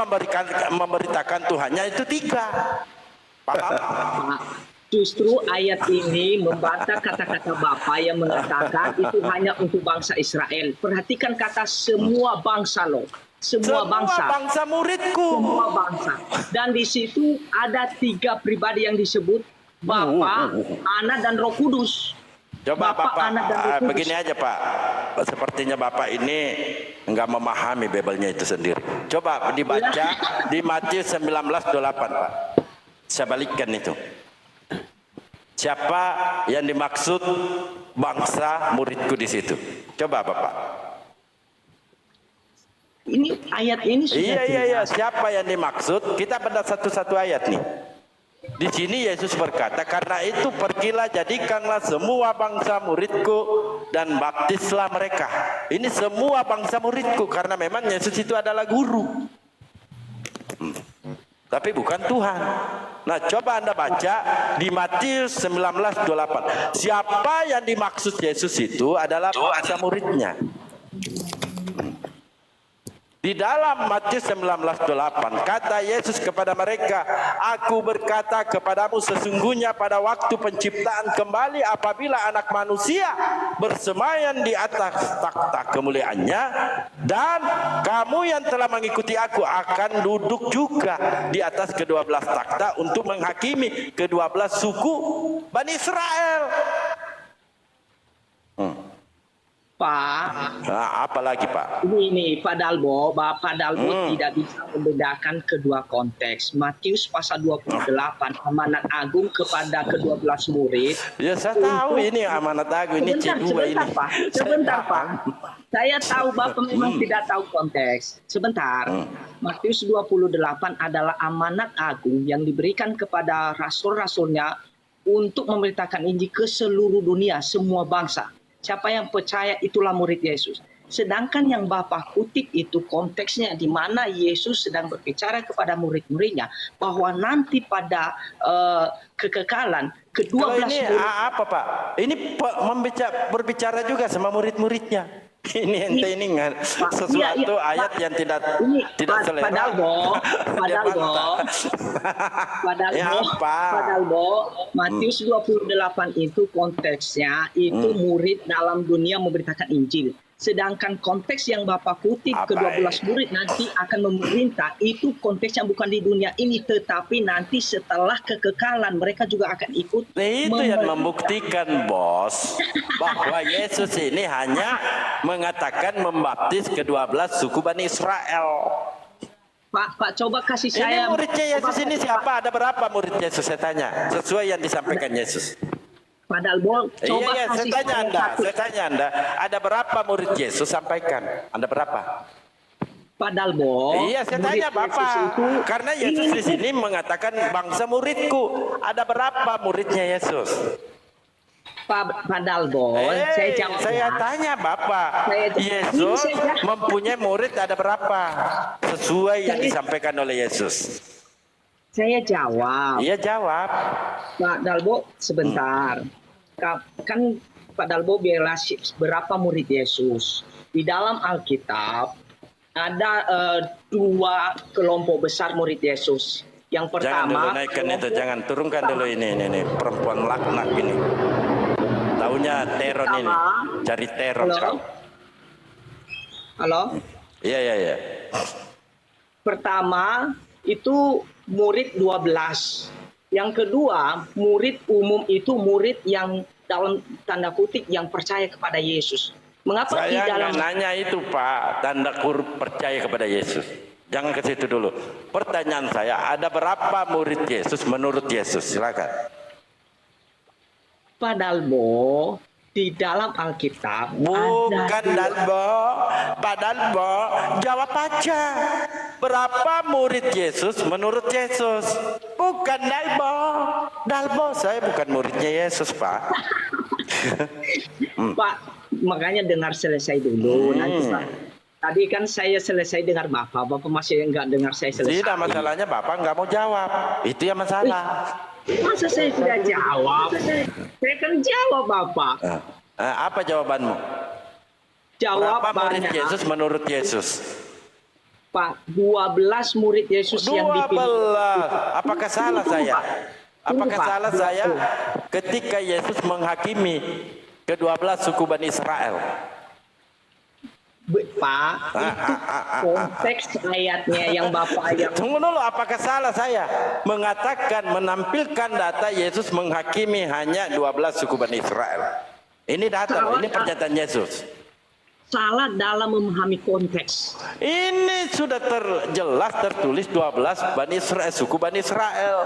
memberitakan Tuhannya itu 3. Paham? Justru ayat ini membantah kata-kata Bapak yang mengatakan itu hanya untuk bangsa Israel. Perhatikan kata semua bangsa loh. Semua bangsa muridku. Semua bangsa. Dan di situ ada 3 pribadi yang disebut Bapa, Anak dan Roh Kudus. Coba Bapak, Anak dan Roh Kudus. begini aja Pak. Sepertinya Bapak ini enggak memahami Bibelnya itu sendiri. Coba dibaca di Matius 19:28 Pak. Saya balikkan itu. siapa yang dimaksud bangsa muridku di situ? Coba Bapak. Ini ayat ini sudah Iya. Siapa yang dimaksud? Kita pada satu-satu ayat nih. Di sini Yesus berkata, karena itu pergilah jadikanlah semua bangsa muridku dan baptislah mereka. Ini semua bangsa muridku karena memang Yesus itu adalah guru. Tapi bukan Tuhan. Nah, coba Anda baca di Matius 19:28. Siapa yang dimaksud Yesus itu adalah bangsa muridnya. Di dalam Matius 19:8 kata Yesus kepada mereka, aku berkata kepadamu sesungguhnya pada waktu penciptaan kembali apabila anak manusia bersemayam di atas takhta kemuliaannya, dan kamu yang telah mengikuti aku akan duduk juga di atas ke-12 takhta untuk menghakimi ke-12 suku Bani Israel. Pak. Nah, apalagi Pak? Ini Pak Dalbo, Bapak Dalbo tidak bisa membedakan kedua konteks. Matius pasal 28, amanat agung kepada ke-12 murid. Ya saya tahu ini amanat agung, ini C2 ini. Sebentar Pak. Saya tahu Bapak memang tidak tahu konteks. Sebentar. Matius 28 adalah amanat agung yang diberikan kepada rasul-rasulnya untuk memberitakan Injil ke seluruh dunia, semua bangsa. Siapa yang percaya itulah murid Yesus. Sedangkan yang Bapak kutip itu konteksnya di mana Yesus sedang berbicara kepada murid-muridnya bahwa nanti pada kekekalan ke-12 ini murid. apa Pak? Ini berbicara juga sama murid-muridnya. Ini ente ini sesuatu ayat yang tidak selera. Padahal Matius 28 itu konteksnya itu murid dalam dunia memberitakan Injil. Sedangkan konteks yang Bapak kutip ke-12 murid nanti akan memerintah itu konteksnya bukan di dunia ini tetapi nanti setelah kekekalan mereka juga akan ikut. Nah, itu yang membuktikan bos bahwa Yesus ini hanya mengatakan membaptis ke-12 suku Bani Israel. Pak coba kasih saya. Ini muridnya Yesus ini siapa? Ada berapa murid Yesus saya tanya? Sesuai yang disampaikan Yesus. Padahal coba kasih saya tanya Anda, ada berapa murid Yesus sampaikan? Ada berapa? Padahal iya, saya tanya Bapak. Karena Yesus di sini mengatakan bangsa muridku. Ada berapa muridnya Yesus? Padahal saya tanya Bapak. Yesus mempunyai murid ada berapa? Sesuai yang disampaikan oleh Yesus. Saya jawab. Iya jawab. Pak Dalbo sebentar. Kan Pak Dalbo bilang berapa murid Yesus. Di dalam Alkitab ada dua kelompok besar murid Yesus. Yang pertama. Jangan dulu naikkan itu, jangan turunkan dulu ini perempuan laknat ini. Taunya teror ini, cari teror kau. Halo. Iya. Pertama itu murid 12. Yang kedua, murid umum itu murid yang dalam tanda kutip yang percaya kepada Yesus. Mengapa saya di dalam nanya itu Pak, tanda kurung percaya kepada Yesus. Jangan ke situ dulu. Pertanyaan saya, ada berapa murid Yesus menurut Yesus? Silakan. Pak Dalbo, di dalam Alkitab bukan Dalbo, Pak Dalbo, jawab aja. Berapa murid Yesus menurut Yesus? Bukan Dalbo, saya bukan muridnya Yesus, Pak. Pak, makanya dengar selesai dulu. Nanti tadi kan saya selesai dengar Bapak masih enggak dengar saya selesai. Tidak, masalahnya Bapak enggak mau jawab. Itu yang masalah. Masa saya tidak jawab? Saya kan jawab Bapak. Apa jawabanmu? Berapa murid Yesus menurut Yesus? Pak, 12 murid Yesus yang dipilih. Apakah salah saya? Apakah salah saya ketika Yesus menghakimi ke-12 suku Bani Israel? Pak, itu konteks ayatnya yang Bapak yang... Tunggu dulu, apakah salah saya mengatakan, menampilkan data Yesus menghakimi hanya 12 suku Bani Israel? Ini data, ini pernyataan Yesus. Salah dalam memahami konteks. Ini sudah jelas tertulis 12 Bani Israel, suku Bani Israel.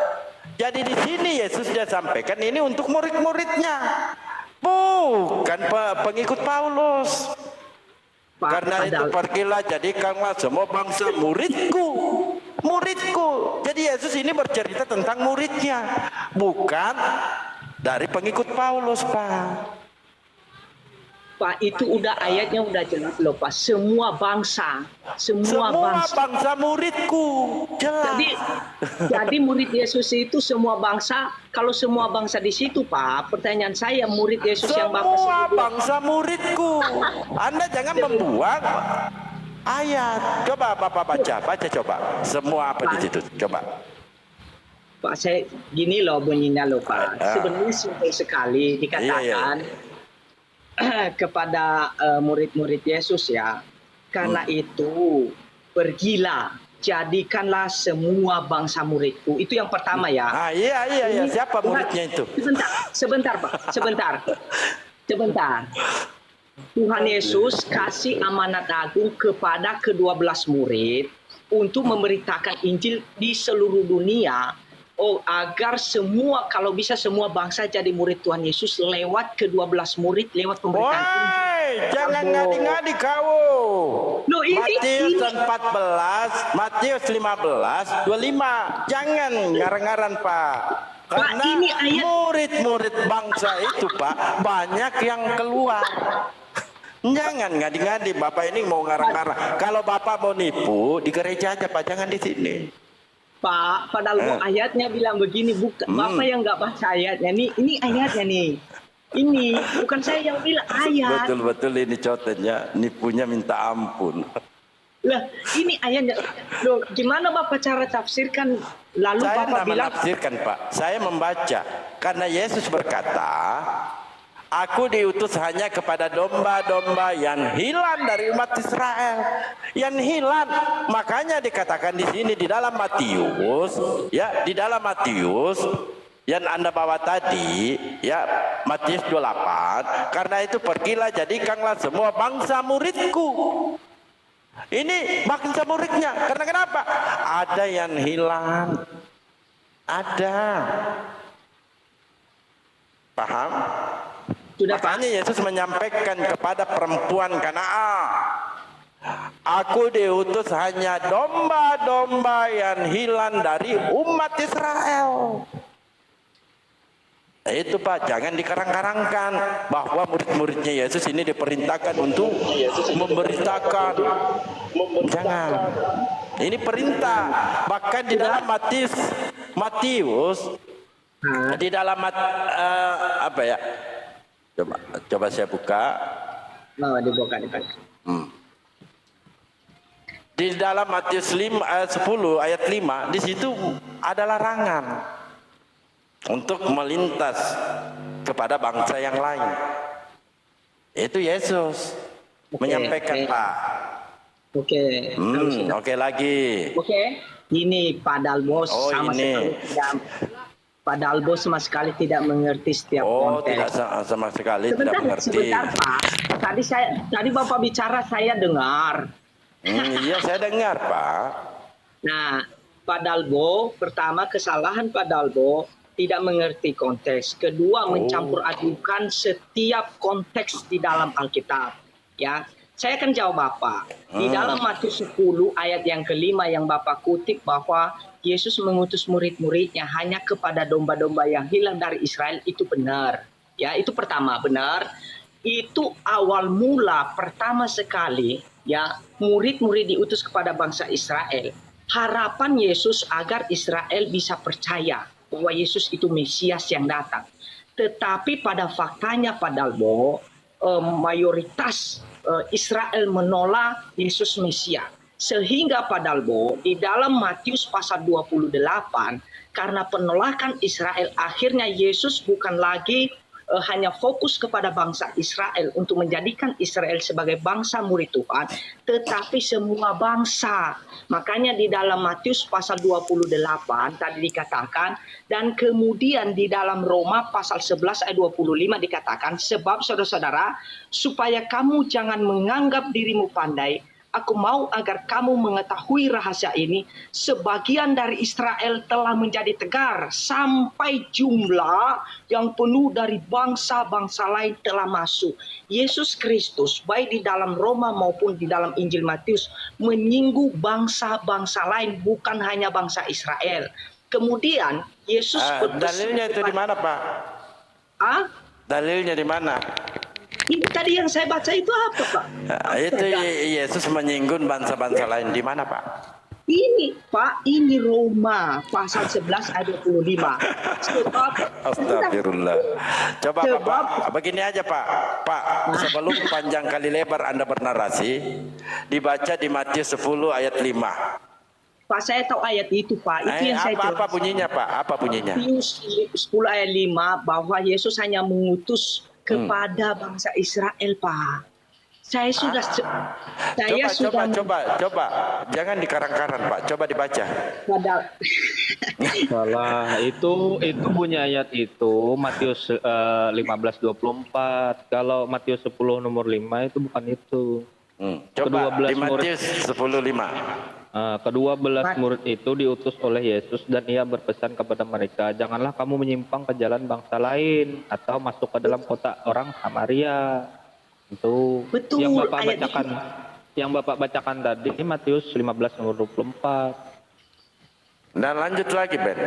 Jadi di sini Yesus dia sampaikan ini untuk murid-muridnya, bukan pengikut Paulus. Pak, Karena itu pergilah jadikanlah semua bangsa muridku. Muridku. Jadi Yesus ini bercerita tentang muridnya, bukan dari pengikut Paulus, Pak. Pak, itu udah ayatnya udah jelas loh, Pak. Semua bangsa, semua bangsa muridku. Jelas. Jadi murid Yesus itu semua bangsa. Kalau semua bangsa di situ, Pak, pertanyaan saya, murid Yesus yang Bapak semua sebut, bangsa muridku. Anda jangan membuang ayat. Coba Bapak baca coba. Semua apa di situ? Coba. Pak, saya gini loh bunyinya loh, Pak. Sebenarnya simpel sekali dikatakan kepada murid-murid Yesus ya. Karena itu pergilah, jadikanlah semua bangsa muridku. Itu yang pertama ya. Iya. Siapa muridnya itu? Sebentar Pak. Sebentar. Tuhan Yesus kasih amanat agung kepada ke-12 murid untuk memberitakan Injil di seluruh dunia. Agar semua, kalau bisa semua bangsa jadi murid Tuhan Yesus lewat ke-12 murid, lewat pemberitaan Injil. Jangan ngadi-ngadi kau. Matius 14, Matius 15, 25. Jangan ngarang-ngarang, Pak. Karena ini ayat murid-murid bangsa itu, Pak, banyak yang keluar. Jangan ngadi-ngadi, Bapak ini mau ngarang-ngarang. Kalau Bapak mau nipu, di gereja aja, Pak, jangan di sini. Pak, padahal ayatnya bilang begini, bukan Bapak yang nggak baca ayatnya. Ini ayatnya nih. Ini bukan saya yang bilang ayat. Betul ini contohnya, nipunya minta ampun. Lah, ini ayatnya. Loh, gimana Bapak cara tafsirkan? Lalu Saya Bapak bilang menafsirkan, Pak. Saya membaca karena Yesus berkata, aku diutus hanya kepada domba-domba yang hilang dari umat Israel. Yang hilang. Makanya dikatakan di sini di dalam Matius, ya, di dalam Matius yang Anda bawa tadi, ya, Matius 28, karena itu pergilah jadikanlah semua bangsa muridku. Ini bangsa muridnya. Karena kenapa? Ada yang hilang. Ada. Paham? Makanya Yesus menyampaikan kepada perempuan Kanaan, aku diutus hanya domba-domba yang hilang dari umat Israel. Itu Pak, jangan dikarang-karangkan bahwa murid-muridnya Yesus ini diperintahkan untuk memberitakan. Jangan. Ini perintah. Bahkan di dalam Matius, di dalam apa ya? Coba saya buka. dibuka. Di dalam Matius 5 ayat 10 ayat 5, di situ ada larangan untuk melintas kepada bangsa yang lain. Itu Yesus menyampaikan, Pak. Oke lagi. Ini Pak Dalbos sama sekali tidak. Pak Dalbos sama sekali tidak mengerti setiap konteks. Tidak sama sekali tidak mengerti. Sebentar Pak. Tadi Bapak bicara saya dengar. Iya saya dengar Pak. Nah, Pak Dalbo, pertama kesalahan Pak Dalbo tidak mengerti konteks. Kedua, mencampur adukan setiap konteks di dalam Alkitab. Ya, saya akan jawab Bapak. Di dalam Matius 10 ayat yang kelima yang Bapak kutip bahwa Yesus mengutus murid-muridnya hanya kepada domba-domba yang hilang dari Israel, itu benar. Ya, itu pertama benar. Itu awal mula pertama sekali ya murid-murid diutus kepada bangsa Israel. Harapan Yesus agar Israel bisa percaya bahwa Yesus itu Mesias yang datang. Tetapi pada faktanya Pak Dalbo, mayoritas Israel menolak Yesus Mesias. Sehingga Pak Dalbo di dalam Matius pasal 28 karena penolakan Israel akhirnya Yesus bukan lagi hanya fokus kepada bangsa Israel untuk menjadikan Israel sebagai bangsa murid Tuhan, tetapi semua bangsa. Makanya di dalam Matius pasal 28 tadi dikatakan, dan kemudian di dalam Roma pasal 11 ayat 25 dikatakan, sebab saudara-saudara, supaya kamu jangan menganggap dirimu pandai, Aku mau agar kamu mengetahui rahasia ini. Sebagian dari Israel telah menjadi tegar sampai jumlah yang penuh dari bangsa-bangsa lain telah masuk. Yesus Kristus baik di dalam Roma maupun di dalam Injil Matius menyinggung bangsa-bangsa lain, bukan hanya bangsa Israel. Kemudian Yesus dalilnya itu di mana, Pak? Dalilnya di mana? Ini tadi yang saya baca itu apa, Pak? Itu Yesus menyinggung bangsa-bangsa lain di mana, Pak? Ini, Pak, ini Roma pasal 11 ayat 25. Sebab Astagfirullah. Coba Pak, begini aja Pak. Pak, sebelum panjang kali lebar Anda bernarasi, dibaca di Matius 10 ayat 5. Pak, saya tahu ayat itu, Pak. Itu yang saya jelaskan. Apa bunyinya, Pak? Apa bunyinya? Matius 10 ayat 5 bahwa Yesus hanya mengutus kepada bangsa Israel, Pak. Saya sudah coba jangan dikarang-karang, Pak. Coba dibaca. Salah, itu bunyi ayat itu Matius 15:24. Kalau Matius 10 nomor 5 itu bukan itu. Coba di Matius 10:5. Kedua belas murid itu diutus oleh Yesus dan ia berpesan kepada mereka, janganlah kamu menyimpang ke jalan bangsa lain atau masuk ke dalam kota orang Samaria. Itu betul, yang Bapak bacakan. Yang Bapak bacakan tadi Matius 15 nomor 24. Dan lanjut lagi, Ben.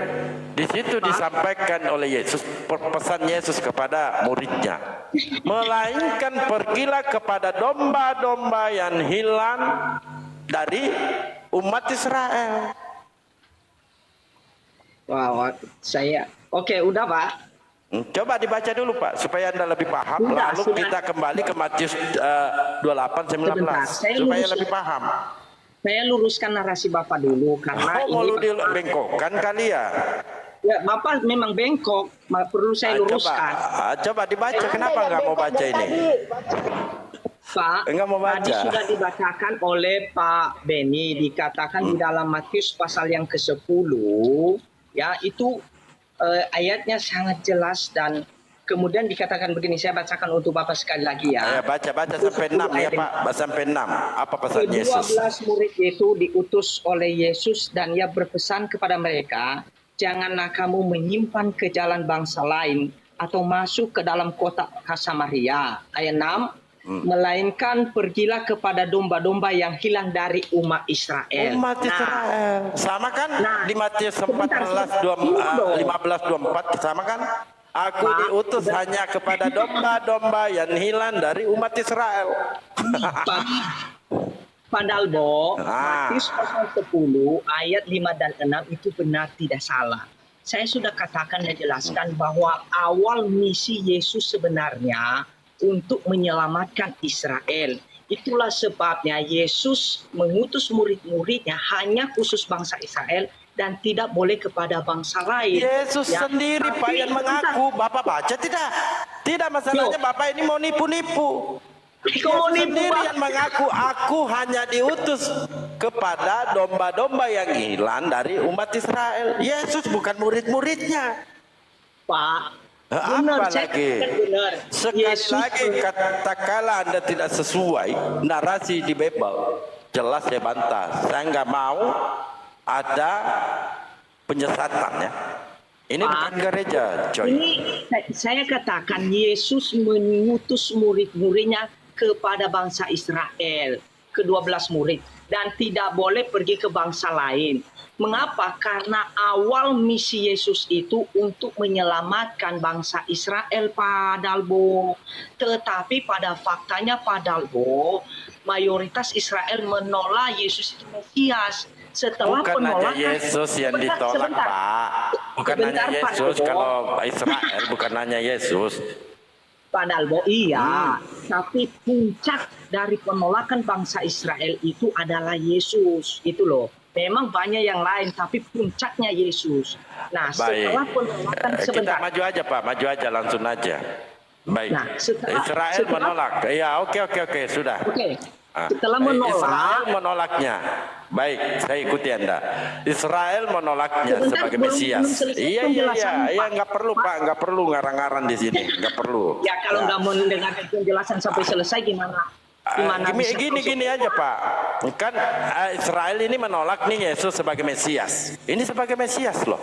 Di situ disampaikan oleh Yesus, pesan Yesus kepada muridnya. Melainkan pergilah kepada domba-domba yang hilang dari umat Israel. Wow, Oke, udah, Pak. Coba dibaca dulu, Pak, supaya Anda lebih paham. Lalu kita kembali ke Matius 28:19 supaya lebih paham. Saya luruskan narasi Bapak dulu karena mau bengkokkan kali ya? Ya, Bapak memang bengkok, perlu saya luruskan. Coba dibaca, kenapa nggak mau baca ini? Pak, tadi sudah dibacakan oleh Pak Beni, dikatakan di dalam Matius pasal yang ke-10, ya itu ayatnya sangat jelas dan kemudian dikatakan begini, saya bacakan untuk Bapak sekali lagi ya. Baca sampai 6 ya Pak, sampai 6. Apa pesan Yesus? 12 murid itu diutus oleh Yesus dan ia berpesan kepada mereka, janganlah kamu menyimpan ke jalan bangsa lain atau masuk ke dalam kota Samaria. Ayat 6, melainkan pergilah kepada domba-domba yang hilang dari umat Israel. Umat Israel. Sama kan di Matius 15:24 sama kan? Aku diutus hanya kepada domba-domba yang hilang dari umat Israel. Padahal Matius pasal 10 ayat 5 dan 6 itu benar tidak salah. Saya sudah katakan dan jelaskan bahwa awal misi Yesus sebenarnya untuk menyelamatkan Israel. Itulah sebabnya Yesus mengutus murid-muridnya hanya khusus bangsa Israel dan tidak boleh kepada bangsa lain. Yesus sendiri Pak yang mengaku. Bapak baca tidak? Tidak, masalahnya Bapak ini mau nipu-nipu. Yesus sendiri yang mengaku, aku hanya diutus kepada domba-domba yang hilang dari umat Israel. Yesus bukan murid-muridnya. Pak, apa lagi? Sekali lagi katakanlah Anda tidak sesuai narasi di Bible, jelas saya bantah. Saya nggak mau ada penyesatan ya. Ini bukan gereja, coy. Ini saya katakan Yesus mengutus murid-muridnya kepada bangsa Israel, ke-12 murid, dan tidak boleh pergi ke bangsa lain. Mengapa? Karena awal misi Yesus itu untuk menyelamatkan bangsa Israel, Pak Dalbo. Tetapi pada faktanya, Pak Dalbo, mayoritas Israel menolak Yesus itu Mesias. Setelah bukan penolakan, hanya Yesus yang ditolak, Pak. Bukan hanya Yesus, kalau Israel bukan hanya Yesus. Pak Dalbo, iya. Tapi puncak dari penolakan bangsa Israel itu adalah Yesus. Itu loh. Memang banyak yang lain, tapi puncaknya Yesus. Nah, setelah penolakan sebentar. Kita maju aja Pak, maju aja langsung aja. Baik. Nah, Israel menolak. Ya, oke, sudah. Oke. Setelah menolak. Israel menolaknya. Baik, saya ikuti Anda. Israel menolaknya sebagai Mesias. Iya, nggak perlu Pak, nggak perlu ngarang-ngarang di sini, nggak perlu. Ya, kalau nggak mendengarkan penjelasan sampai selesai gimana? Gimana bisa Gini aja Pak, kan Israel ini menolak nih Yesus sebagai Mesias. Ini sebagai Mesias loh.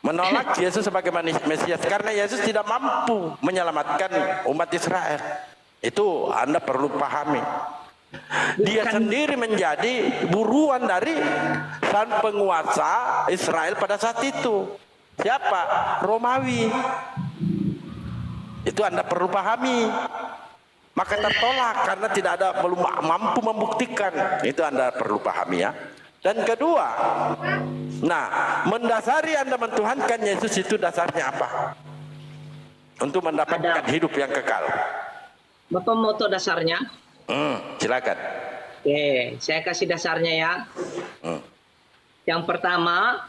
Menolak Yesus sebagai Mesias karena Yesus tidak mampu menyelamatkan umat Israel. Itu Anda perlu pahami. Dia sendiri menjadi buruan dari sang penguasa Israel pada saat itu. Siapa? Romawi. Itu Anda perlu pahami. Maka tertolak karena tidak ada, belum mampu membuktikan. Itu Anda perlu pahami ya. Dan kedua, nah, mendasari Anda mentuhankan Yesus itu dasarnya apa? Untuk mendapatkan hidup yang kekal. Bapak mau tahu dasarnya? Silakan. Oke, saya kasih dasarnya ya. Yang pertama,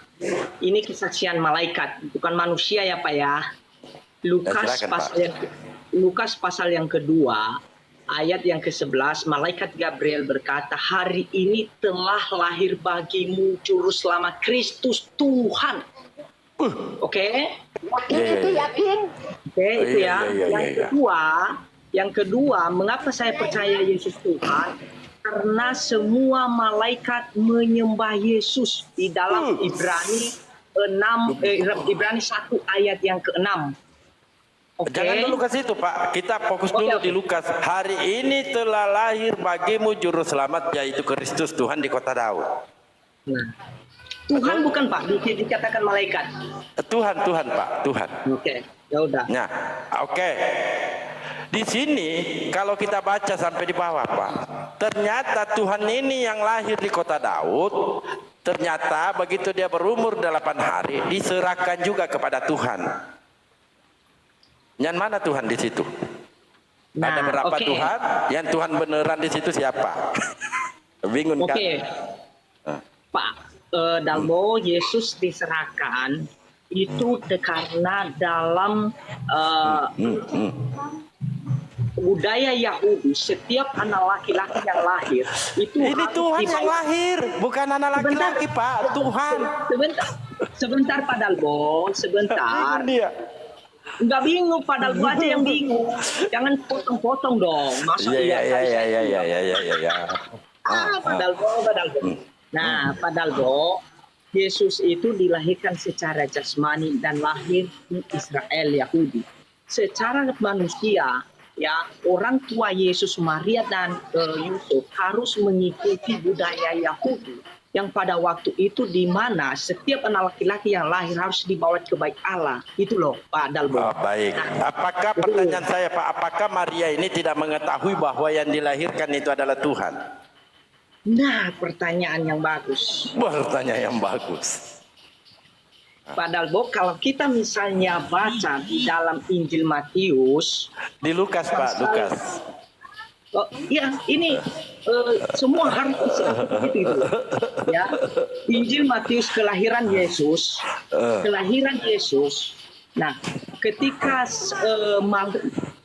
ini kesaksian malaikat, bukan manusia ya Pak ya. Lukas pasal yang kedua, ayat yang ke-11, malaikat Gabriel berkata, hari ini telah lahir bagimu juru selamat Kristus Tuhan. Oke? Itu yakin. Oke, itu ya. Yang kedua, mengapa saya percaya Yesus Tuhan? Karena semua malaikat menyembah Yesus di dalam Ibrani 1 ayat yang ke-6. Jangan dulu ke situ Pak, kita fokus dulu di Lukas. Hari ini telah lahir bagimu juru selamat yaitu Kristus Tuhan di kota Daud. Nah, Tuhan bukan Pak, dikatakan malaikat. Tuhan Pak, Tuhan. Oke, ya udah. Nah, oke. Di sini kalau kita baca sampai di bawah Pak, ternyata Tuhan ini yang lahir di kota Daud, ternyata begitu dia berumur 8 hari diserahkan juga kepada Tuhan. Yang mana Tuhan di situ? Nah, ada berapa Tuhan? Yang Tuhan beneran di situ siapa? Bingung kan? Pak Dalbo, Yesus diserahkan itu karena dalam budaya Yahudi, setiap anak laki-laki yang lahir itu ini Tuhan yang lahir, bukan anak laki-laki Pak, Tuhan. Sebentar Pak Dalbo, sebentar. Dia. Enggak bingung, Pak Dalbo aja yang bingung. Jangan potong-potong dong. Masa Iya. Pak Dalbo. Nah, Pak Dalbo, Yesus itu dilahirkan secara jasmani dan lahir di Israel Yahudi. Secara manusia, ya, orang tua Yesus, Maria dan Yusuf harus mengikuti budaya Yahudi yang pada waktu itu di mana setiap anak laki-laki yang lahir harus dibawa ke bait Allah. Itu loh Pak Dalbo. Baik. Apakah pertanyaan saya Pak, apakah Maria ini tidak mengetahui bahwa yang dilahirkan itu adalah Tuhan? Nah, pertanyaan yang bagus. Pertanyaan yang bagus. Pak Dalbo, kalau kita misalnya baca di dalam Injil Matius, di Lukas Pak, Lukas. Oh, ya, ini semua harus begitu itu. Ya, Injil Matius kelahiran Yesus. Nah, ketika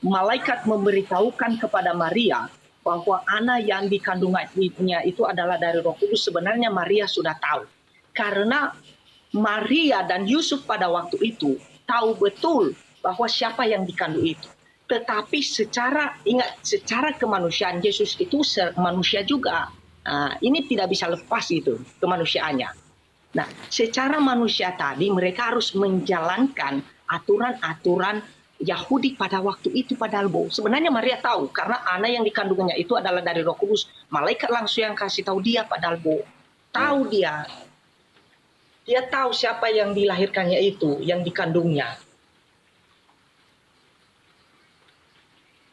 malaikat memberitahukan kepada Maria bahwa anak yang dikandungannya itu adalah dari Roh Kudus, sebenarnya Maria sudah tahu. Karena Maria dan Yusuf pada waktu itu tahu betul bahwa siapa yang dikandung itu. Tetapi secara kemanusiaan Yesus itu manusia juga. Ini tidak bisa lepas itu kemanusiaannya. Nah, secara manusia tadi mereka harus menjalankan aturan-aturan Yahudi pada waktu itu Pak Dalbo. Sebenarnya Maria tahu karena anak yang dikandungnya itu adalah dari Roh Kudus. Malaikat langsung yang kasih tahu dia Pak Dalbo. Tahu dia. Dia tahu siapa yang dilahirkannya itu, yang dikandungnya.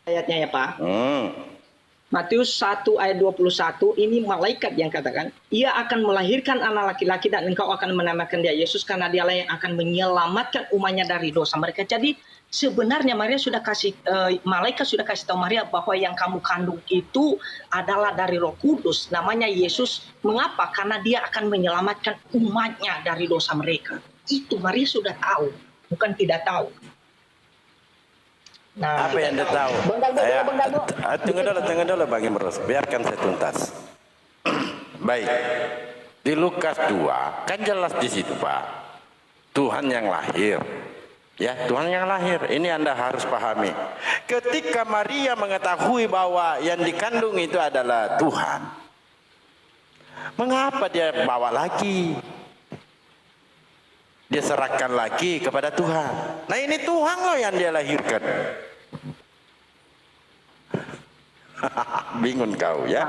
Ayatnya ya Pak. Matius 1 ayat 21 ini malaikat yang katakan, ia akan melahirkan anak laki-laki dan engkau akan menamakan dia Yesus karena dialah yang akan menyelamatkan umatnya dari dosa mereka. Jadi sebenarnya malaikat sudah kasih tahu Maria bahwa yang kamu kandung itu adalah dari Roh Kudus, namanya Yesus. Mengapa? Karena dia akan menyelamatkan umatnya dari dosa mereka. Itu Maria sudah tahu, bukan tidak tahu. Nah, apa yang Anda tahu? Tunggu dulu Bang Imros, biarkan saya tuntas. Baik. Di Lukas 2 kan jelas di situ Pak. Tuhan yang lahir. Ya, Tuhan yang lahir. Ini Anda harus pahami. Ketika Maria mengetahui bahwa yang dikandung itu adalah Tuhan, mengapa dia bawa lagi? Dia serahkan lagi kepada Tuhan. Nah, ini Tuhan loh yang dia lahirkan. Bingung kau ya.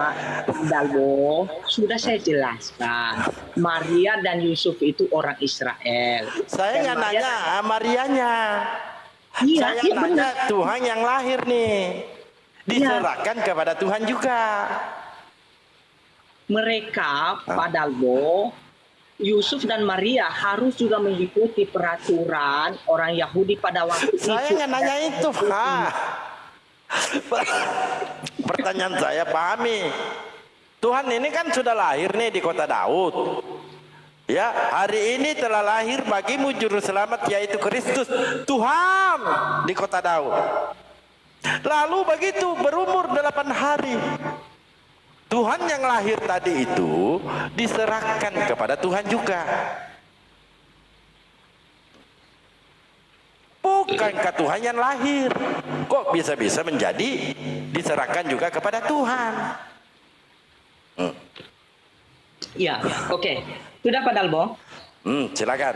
Pak Dalbo, sudah saya jelaskan. Maria dan Yusuf itu orang Israel. Saya nggak nanya Marianya. Iya, Saya iya nanya benar. Tuhan yang lahir nih. Diserahkan kepada Tuhan juga. Mereka, Pak Dalbo, Yusuf dan Maria harus juga mengikuti peraturan orang Yahudi pada waktu itu. Saya nggak nanya itu, Pak. Pertanyaan saya, pahami. Tuhan ini kan sudah lahir nih di kota Daud. Ya, hari ini telah lahir bagimu juru selamat yaitu Kristus, Tuhan di kota Daud. Lalu begitu berumur 8 hari, Tuhan yang lahir tadi itu diserahkan kepada Tuhan juga. Bukankah Tuhan yang lahir? Kok bisa-bisa menjadi diserahkan juga kepada Tuhan? Ya, oke. Sudah Pak Dalbo? Silakan.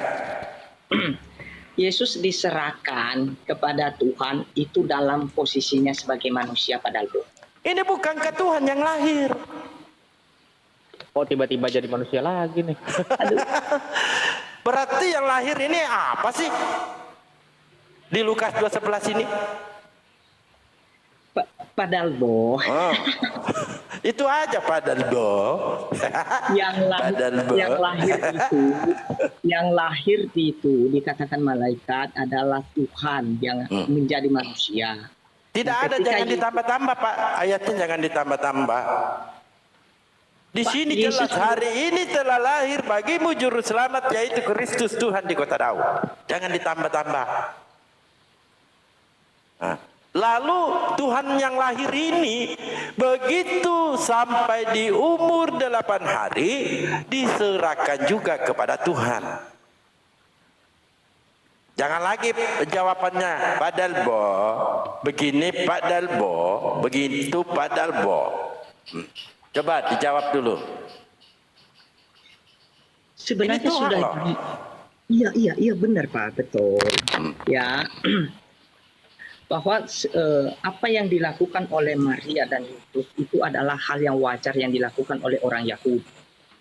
Yesus diserahkan kepada Tuhan itu dalam posisinya sebagai manusia, Pak Dalbo. Ini bukankah Tuhan yang lahir? Oh, tiba-tiba jadi manusia lagi nih. Berarti yang lahir ini apa sih? Di Lukas 2:11 ini. Pak Dalbo. Oh. Itu aja Pak Dalbo. yang lahir itu dikatakan malaikat adalah Tuhan yang menjadi manusia. Tidak ada, jangan ditambah-tambah Pak. Ayatnya jangan ditambah-tambah. Di sini jelas hari ini telah lahir bagimu juru selamat yaitu Kristus Tuhan di kota Daud. Jangan ditambah-tambah. Nah, lalu Tuhan yang lahir ini begitu sampai di umur 8 hari diserahkan juga kepada Tuhan. Jangan lagi jawabannya Pak Dalbo, begini Pak Dalbo, begitu Pak Dalbo. Coba dijawab dulu. Sebenarnya Ini Tuhan sudah. loh. Iya benar Pak, betul. Ya. Bahwa apa yang dilakukan oleh Maria dan Yusuf itu adalah hal yang wajar yang dilakukan oleh orang Yahudi.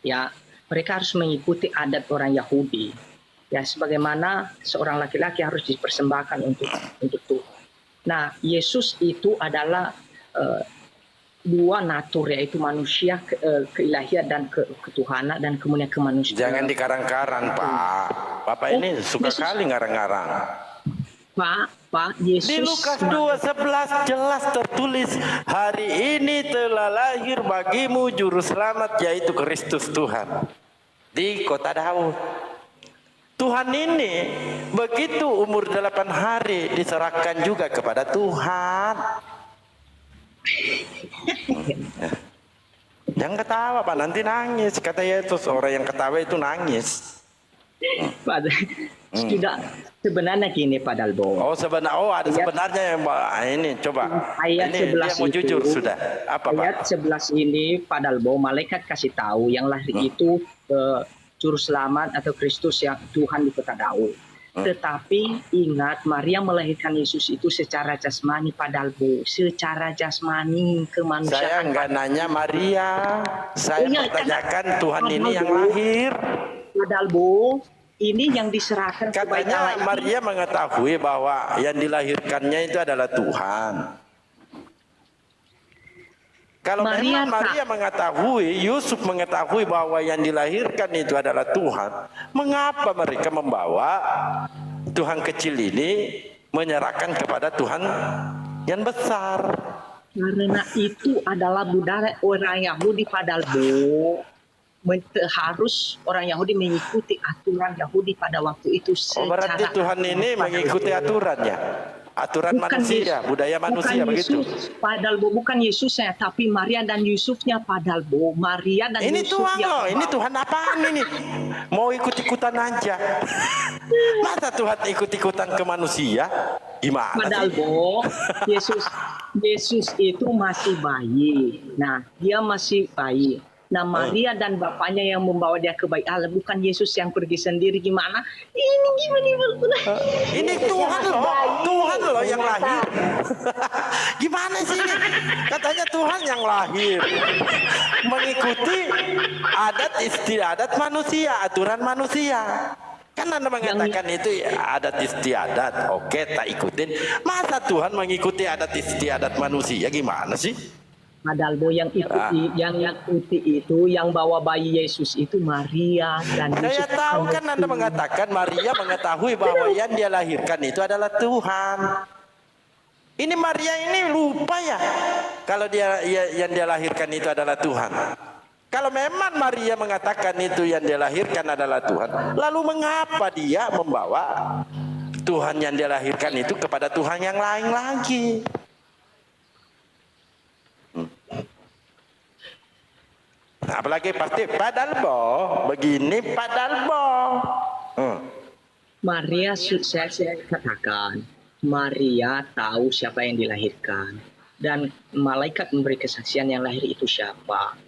Ya, mereka harus mengikuti adat orang Yahudi. Ya, sebagaimana seorang laki-laki harus dipersembahkan untuk Tuhan. Nah, Yesus itu adalah dua natur, yaitu manusia, keilahian dan ketuhanan, dan kemudian kemanusiaan. Jangan dikarang-karang Pak. Bapak ini suka kali ngarang-ngarang. Pak Yesus. Di Lukas 2:11 jelas tertulis, hari ini telah lahir bagimu juru selamat yaitu Kristus Tuhan di kota Daud. Tuhan ini begitu umur 8 hari diserahkan juga kepada Tuhan. Jangan ketawa Pak, nanti nangis. Kata Yesus, orang yang ketawa itu nangis. Pak, sudah sebenarnya gini Pak Dalbo. Oh ada sebenarnya yang ini coba. Ayat ini 11 dia mau itu, jujur sudah. Apa ayat Pak? 11 ini Pak Dalbo, malaikat kasih tahu yang lahir itu juru selamat atau Kristus yang Tuhan di kota Daud. Tetapi ingat, Maria melahirkan Yesus itu secara jasmani Pak Dalbo, secara jasmani kemanusiaan. Saya nggak nanya Maria, saya pertanyakan Tuhan ini yang lahir. Pak Dalbo, ini yang diserahkan Katanya Maria mengetahui bahwa yang dilahirkannya itu adalah Tuhan. Kalau memang Maria mengetahui, Yusuf mengetahui bahwa yang dilahirkan itu adalah Tuhan, mengapa mereka membawa Tuhan kecil ini menyerahkan kepada Tuhan yang besar? Karena itu adalah budaya orang Yahudi Pak Dalbo. Harus orang Yahudi mengikuti aturan Yahudi pada waktu itu. Oh, berarti Tuhan ini mengikuti aturannya. aturan manusia, budaya manusia bukan begitu. Yesus, Padalbo bukan Yesusnya, tapi Maria dan Yusufnya Padalbo. Maria dan Ini Yusuf Tuhan yang loh, ini Tuhan apaan ini? Mau ikut-ikutan aja. Masa Tuhan ikut-ikutan ke manusia? Gimana sih? Padalbo, Yesus itu masih bayi. Nah, dia masih bayi. Nah, Maria dan bapaknya yang membawa dia ke bayi Allah, bukan Yesus yang pergi sendiri. Gimana? Ini gimana? Ini Tuhan loh yang lahir. Gimana sih ini? Katanya Tuhan yang lahir. Mengikuti adat istiadat manusia, aturan manusia. Kan Anda mengatakan itu ya, adat istiadat. Oke, tak ikutin. Masa Tuhan mengikuti adat istiadat manusia? Gimana sih? Padalbo yang ikuti, yang bawa bayi Yesus itu Maria dan Saya Yusuf. tahu kan Anda mengatakan Maria mengetahui bahwa yang dia lahirkan itu adalah Tuhan. Ini Maria ini lupa ya kalau yang dia lahirkan itu adalah Tuhan. Kalau memang Maria mengatakan itu yang dia lahirkan adalah Tuhan, lalu mengapa dia membawa Tuhan yang dia lahirkan itu kepada Tuhan yang lain lagi? Apalagi pasti Padalbo begini Padalbo. Maria, saya katakan Maria tahu siapa yang dilahirkan dan malaikat memberi kesaksian yang lahir itu siapa.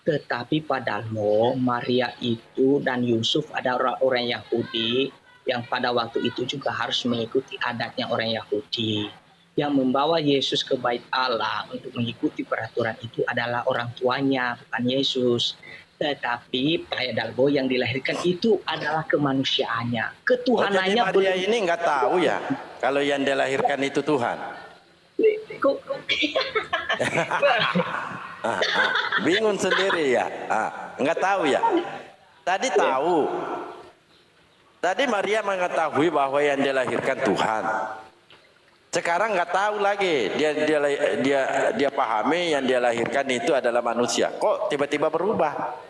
Tetapi Padalbo, Maria itu dan Yusuf adalah orang Yahudi yang pada waktu itu juga harus mengikuti adatnya orang Yahudi. Yang membawa Yesus ke bait Allah untuk mengikuti peraturan itu adalah orang tuanya, bukan Yesus. Tetapi Padalbo yang dilahirkan itu adalah kemanusiaannya, ketuhanannya. Jadi Maria ini nggak tahu ya kalau yang dilahirkan itu Tuhan. Bingung sendiri ya, nggak tahu ya. Tadi tahu. Tadi Maria mengetahui bahwa yang dilahirkan Tuhan. Sekarang nggak tahu lagi, dia pahami yang dia lahirkan itu adalah manusia. Kok tiba-tiba berubah?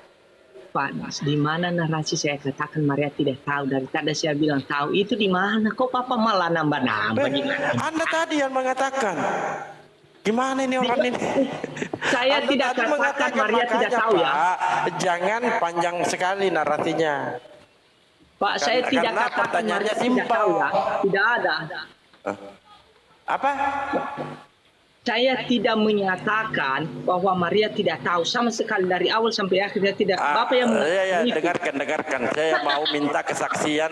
Pak, di mana narasi saya katakan Maria tidak tahu? Dari tadi saya bilang tahu, itu di mana? Kok Papa malah nambah-nambah? Anda tadi yang mengatakan. Gimana ini orang ini? Saya tidak katakan Maria tidak tahu ya. Pak, jangan panjang sekali narasinya. Pak, saya tidak katakan Maria tidak tahu ya. Tidak ada. Apa? Saya tidak menyatakan bahwa Maria tidak tahu sama sekali dari awal sampai akhir. Dia tidak. Bapak yang ya, dengarkan. Saya mau minta kesaksian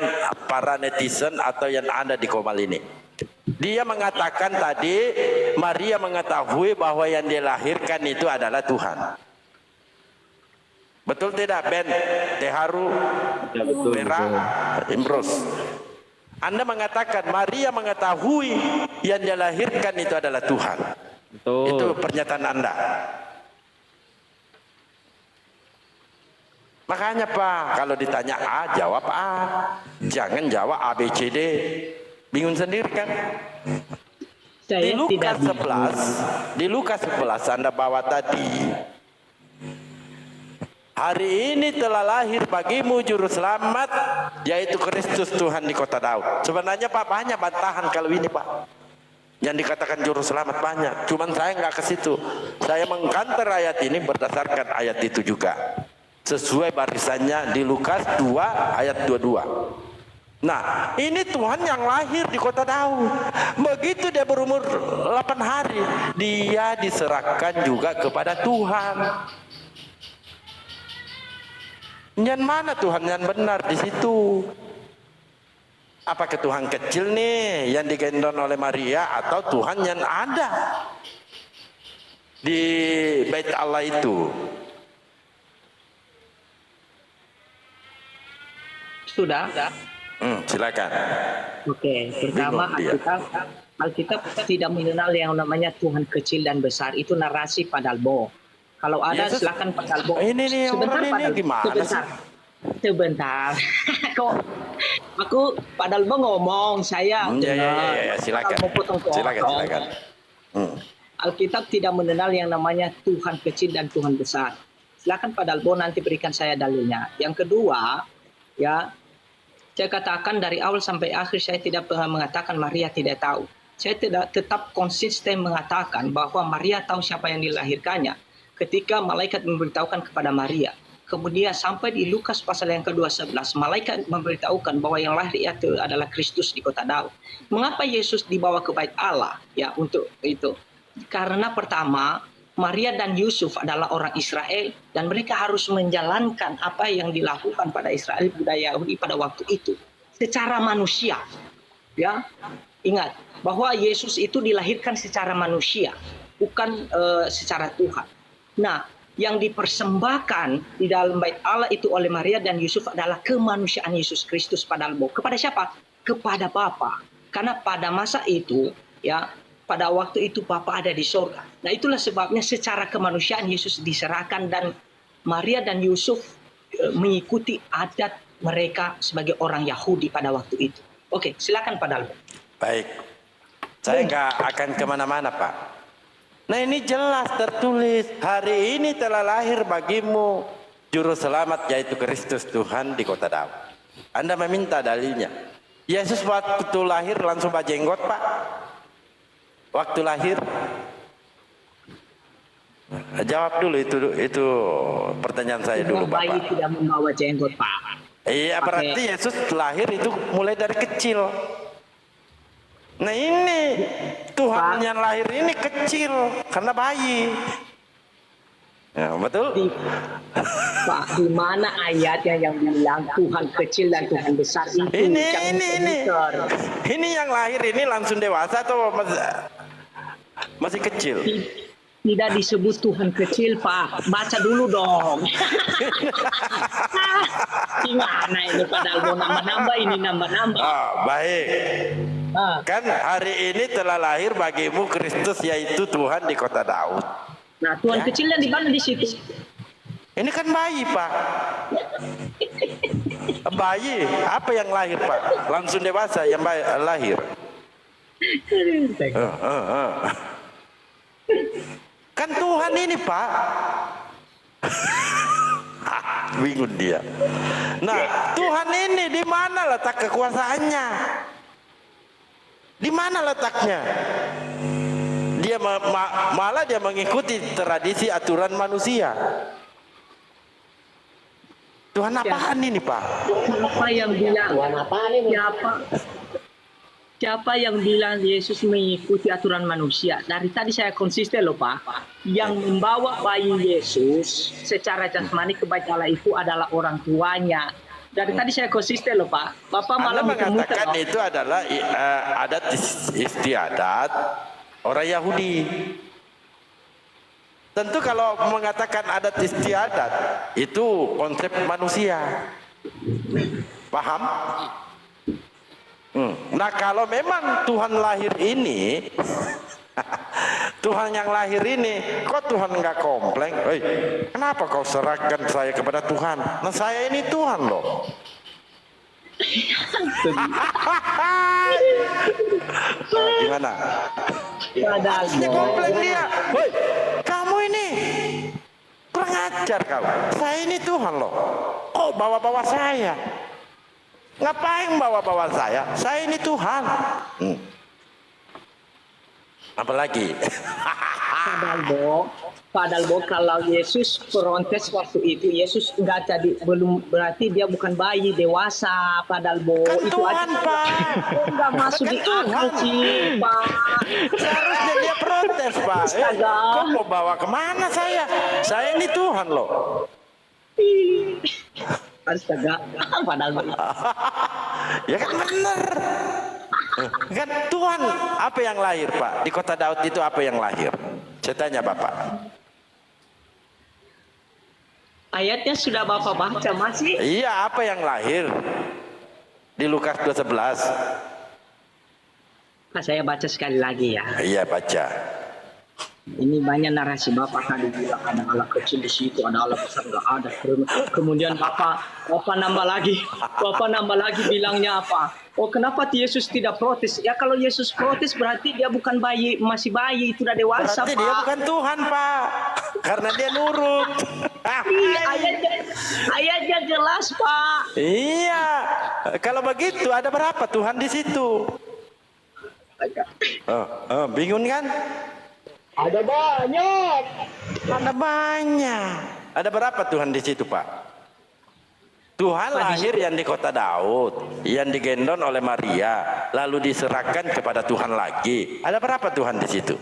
para netizen atau yang ada di Komal ini. Dia mengatakan tadi Maria mengetahui bahwa yang dilahirkan itu adalah Tuhan. Betul tidak, Ben? Teharu, Vera, Imros. Anda mengatakan Maria mengetahui yang dia lahirkan itu adalah Tuhan. Betul. Itu pernyataan Anda. Makanya Pak, kalau ditanya A, jawab A. Jangan jawab A, B, C, D. Bingung sendiri kan? Di Lukas 11 Anda bawa tadi. Hari ini telah lahir bagimu juru selamat, yaitu Kristus Tuhan di kota Daud. Sebenarnya Pak banyak bantahan kalau ini Pak. Yang dikatakan juru selamat banyak. Cuman saya nggak ke situ. Saya mengkanter ayat ini berdasarkan ayat itu juga. Sesuai barisannya di Lukas 2 ayat 22. Nah, ini Tuhan yang lahir di kota Daud. Begitu dia berumur 8 hari, dia diserahkan juga kepada Tuhan. Yang mana Tuhan yang benar di situ? Apakah Tuhan kecil nih yang digendong oleh Maria atau Tuhan yang ada di bait Allah itu? Sudah. Silakan. Oke, pertama Alkitab tidak mengenal yang namanya Tuhan kecil dan besar. Itu narasi Padalbo. Kalau ada Yesus, silakan Padalbo. Ini orang ini gimana sih? Sebentar. Kok aku Padalbo ngomong, saya ya, silakan. Silakan. Alkitab tidak mengenal yang namanya Tuhan kecil dan Tuhan besar. Silakan Padalbo nanti berikan saya dalilnya. Yang kedua, ya, saya katakan dari awal sampai akhir saya tidak pernah mengatakan Maria tidak tahu. saya tetap konsisten mengatakan bahwa Maria tahu siapa yang dilahirkannya ketika malaikat memberitahukan kepada Maria. Kemudian sampai di Lukas pasal yang ke-11, malaikat memberitahukan bahwa yang lahir itu adalah Kristus di kota Daud. Mengapa Yesus dibawa ke bait Allah? Ya, untuk itu. Karena pertama, Maria dan Yusuf adalah orang Israel dan mereka harus menjalankan apa yang dilakukan pada Israel budaya Yahudi pada waktu itu secara manusia. Ya, ingat bahwa Yesus itu dilahirkan secara manusia, bukan secara Tuhan. Nah, yang dipersembahkan di dalam bait Allah itu oleh Maria dan Yusuf adalah kemanusiaan Yesus Kristus pada Albo. Kepada siapa? Kepada Bapa. Karena pada masa itu, ya, pada waktu itu Bapa ada di sorga. Nah, itulah sebabnya secara kemanusiaan Yesus diserahkan dan Maria dan Yusuf mengikuti adat mereka sebagai orang Yahudi pada waktu itu. Oke, silakan Pak Dalbo. Baik, saya nggak akan kemana-mana Pak. Nah ini jelas tertulis, hari ini telah lahir bagimu juru selamat yaitu Kristus Tuhan di kota Daud. Anda meminta dalilnya. Yesus waktu lahir langsung berjenggot Pak? Waktu lahir? Jawab dulu itu pertanyaan saya dulu Bapak. Bayi tidak membawa jenggot Pak. Iya berarti Yesus lahir itu mulai dari kecil. Nah ini Tuhan yang lahir ini kecil karena bayi. Ya, betul? Pak, di mana ayatnya yang bilang Tuhan kecil dan Tuhan besar itu? Ini yang lahir ini langsung dewasa atau masih kecil? Tidak disebut Tuhan kecil Pak. Baca dulu dong. Gimana ini padahal mau nambah-nambah ini nambah-nambah. Baik. Kan hari ini telah lahir bagimu Kristus yaitu Tuhan di kota Daud. Nah Tuhan kecilnya di mana di situ? Ini kan bayi Pak. Bayi apa yang lahir Pak? Langsung dewasa yang lahir. Kan Tuhan ini Pak. Bingung dia. Nah Tuhan ini di mana letak kekuasaannya? Di mana letaknya? Dia malah dia mengikuti tradisi aturan manusia. Tuhan apaan ini Pak? Siapa yang bilang? Siapa yang bilang Yesus mengikuti aturan manusia? Dari tadi saya konsisten loh Pak. Yang membawa bayi Yesus secara jasmani ke bait Allah itu adalah orang tuanya. Dari tadi saya konsisten loh Pak. Bapak malah mengatakan itu adalah adat istiadat orang Yahudi. Tentu kalau mengatakan adat istiadat itu konsep manusia. Paham? Nah kalau memang Tuhan lahir ini Tuhan yang lahir ini kok Tuhan nggak komplain? Kenapa kau serahkan saya kepada Tuhan? Nah saya ini Tuhan loh. Gimana? Dia komplain dia. Woi, kamu ini kurang ajar kau. Saya ini Tuhan loh. Kok bawa-bawa saya? Ngapain bawa-bawa saya? Saya ini Tuhan. Apalagi? Pak Dalbo, kalau Yesus protes waktu itu, Yesus belum berarti dia bukan bayi dewasa, Pak Dalbo. Kan itu Tuhan, aja, Pak. Enggak masuk di akal sih, Pak. Seharusnya dia protes, Pak. Kok mau bawa kemana saya? Saya ini Tuhan loh. Astaga, Pak Dalbo. Ya kan benar. Kan Tuhan apa yang lahir Pak? Di kota Daud itu apa yang lahir? Saya tanya Bapak. Ayatnya sudah Bapak baca masih? Iya, apa yang lahir? Di Lukas 2:11. Nah, saya baca sekali lagi ya. Iya, baca. Ini banyak narasi Bapak tadi bilang ada Allah kecil di situ, ada Allah besar nggak ada. Kemudian Bapak nambah lagi bilangnya apa? Oh kenapa Yesus tidak protes? Ya kalau Yesus protes berarti dia bukan bayi, masih bayi, itu udah dewasa berarti Pak. Dia bukan Tuhan Pak, karena dia nurut. Ayatnya jelas Pak. Iya, kalau begitu ada berapa Tuhan di situ? Bingung kan? Ada banyak. Ada banyak. Ada berapa Tuhan di situ, Pak? Tuhan lahir yang di kota Daud, yang digendong oleh Maria, lalu diserahkan kepada Tuhan lagi. Ada berapa Tuhan di situ?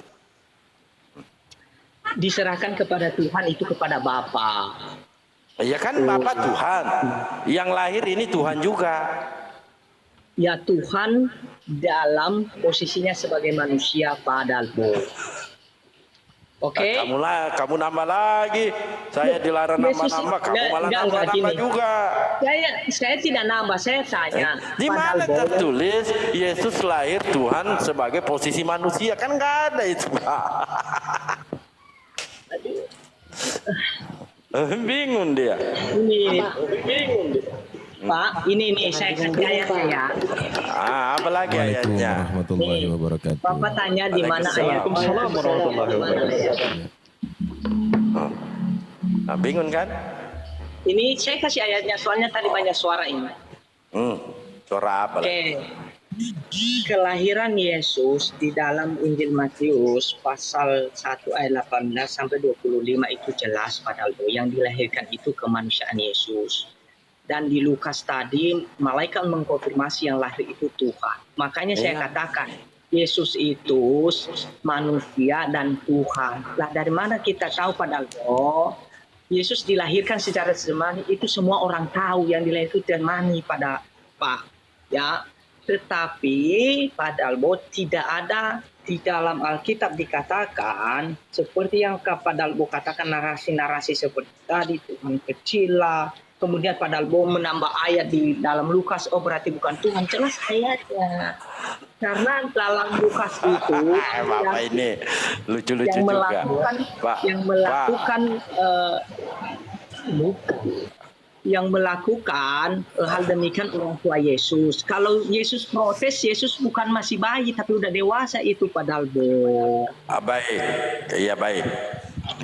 Diserahkan kepada Tuhan itu kepada Bapa. Ya kan Bapa Tuhan. Yang lahir ini Tuhan juga. Ya Tuhan dalam posisinya sebagai manusia padahal. Oke. Kamu nambah lagi. Saya dilarang nambah-nambah, kamu malah nambah-nambah juga. Saya tidak nambah, saya tanya. Di mana tertulis Yesus lahir Tuhan sebagai posisi manusia? Kan nggak ada itu, Pak. Bingung dia. Pak, ini saya kasih ayatnya ya. Apalagi ayatnya? Warahmatullahi wabarakatuh. Bapak tanya di mana ayatnya? Waalaikumsalam warahmatullahi wabarakatuh. Bingung kan? Ini saya kasih ayatnya soalnya tadi banyak suara ini. Suara apa? Oke. Kelahiran Yesus di dalam Injil Matius pasal 1 ayat 18 sampai 25 itu jelas padahal yang dilahirkan itu kemanusiaan Yesus. Dan di Lukas tadi malaikat mengkonfirmasi yang lahir itu Tuhan. Makanya saya katakan Yesus itu manusia dan Tuhan. Lah dari mana kita tahu padahal Yesus dilahirkan secara jasmani itu semua orang tahu yang dilahirkan jasmani pada Pak. Ya, tetapi padahal tidak ada di dalam Alkitab dikatakan seperti yang padahal katakan narasi-narasi seperti tadi Tuhan kecil lah. Kemudian padahal menambah ayat di dalam Lukas, berarti bukan Tuhan, jelas ayatnya. Karena dalam Lukas itu Bapak ini lucu-lucu yang juga. Yang melakukan hal demikian orang tua Yesus. Kalau Yesus protes, Yesus bukan masih bayi tapi udah dewasa itu padahal Baik, iya baik.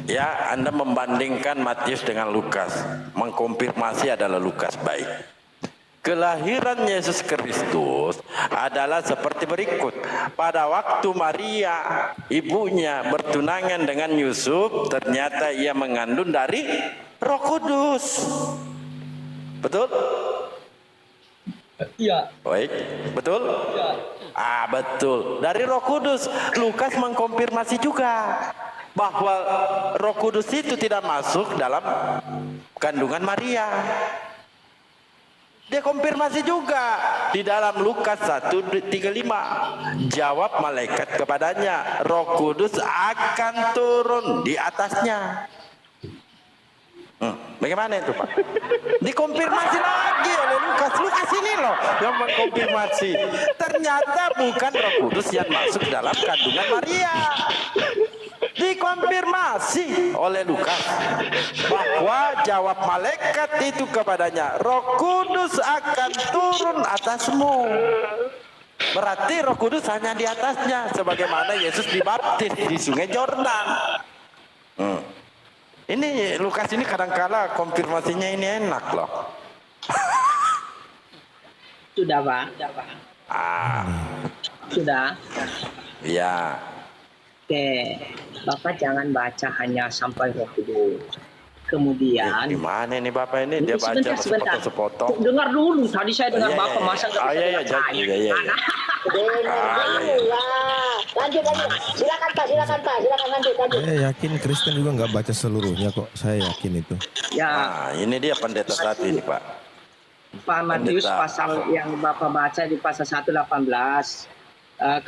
Ya, Anda membandingkan Matius dengan Lukas, mengkonfirmasi adalah Lukas, baik. Kelahiran Yesus Kristus adalah seperti berikut. Pada waktu Maria, ibunya bertunangan dengan Yusuf, ternyata ia mengandung dari Roh Kudus. Betul? Iya. Baik, betul? Ya. Betul. Dari Roh Kudus, Lukas mengkonfirmasi juga bahwa Roh Kudus itu tidak masuk dalam kandungan Maria. Dia konfirmasi juga di dalam Lukas 1:35. Jawab malaikat kepadanya, Roh Kudus akan turun di atasnya. Bagaimana itu, Pak? Dikonfirmasi lagi oleh Lukas. Lukas ini loh yang mengkonfirmasi. Ternyata bukan Roh Kudus yang masuk dalam kandungan Maria. Dikonfirmasi oleh Lukas bahwa jawab malaikat itu kepadanya, Roh Kudus akan turun atasmu. Berarti Roh Kudus hanya di atasnya, sebagaimana Yesus dibaptis di Sungai Yordan. Ini Lukas ini kadang-kala konfirmasinya ini enak loh. Sudah, Pak. Sudah. Ya. Oke, Bapak jangan baca hanya sampai Roh Kudus. Kemudian gimana nih Bapak ini dia baca sepotong-sepotong. Dengar dulu, tadi saya dengar Bapak masa iya. Lanjut. Silakan Pak, lanjut. Saya yakin Kristen juga nggak baca seluruhnya kok. Saya yakin itu. Ya. Ini dia pendeta satu ini, Pak. Pak Matius pasal yang Bapak baca di pasal 1:18.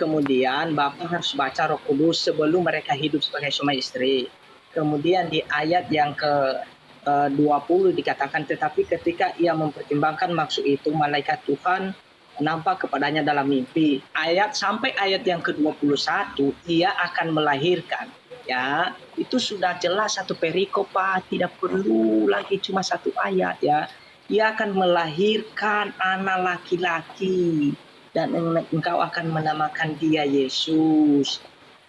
Kemudian Bapak harus baca Roh Kudus sebelum mereka hidup sebagai suami istri. Kemudian di ayat yang ke-20 dikatakan, tetapi ketika ia mempertimbangkan maksud itu, malaikat Tuhan nampak kepadanya dalam mimpi. Sampai ayat yang ke-21, ia akan melahirkan. Ya, itu sudah jelas satu perikop, Pak. Tidak perlu lagi cuma satu ayat ya. Ia akan melahirkan anak laki-laki dan engkau akan menamakan dia Yesus.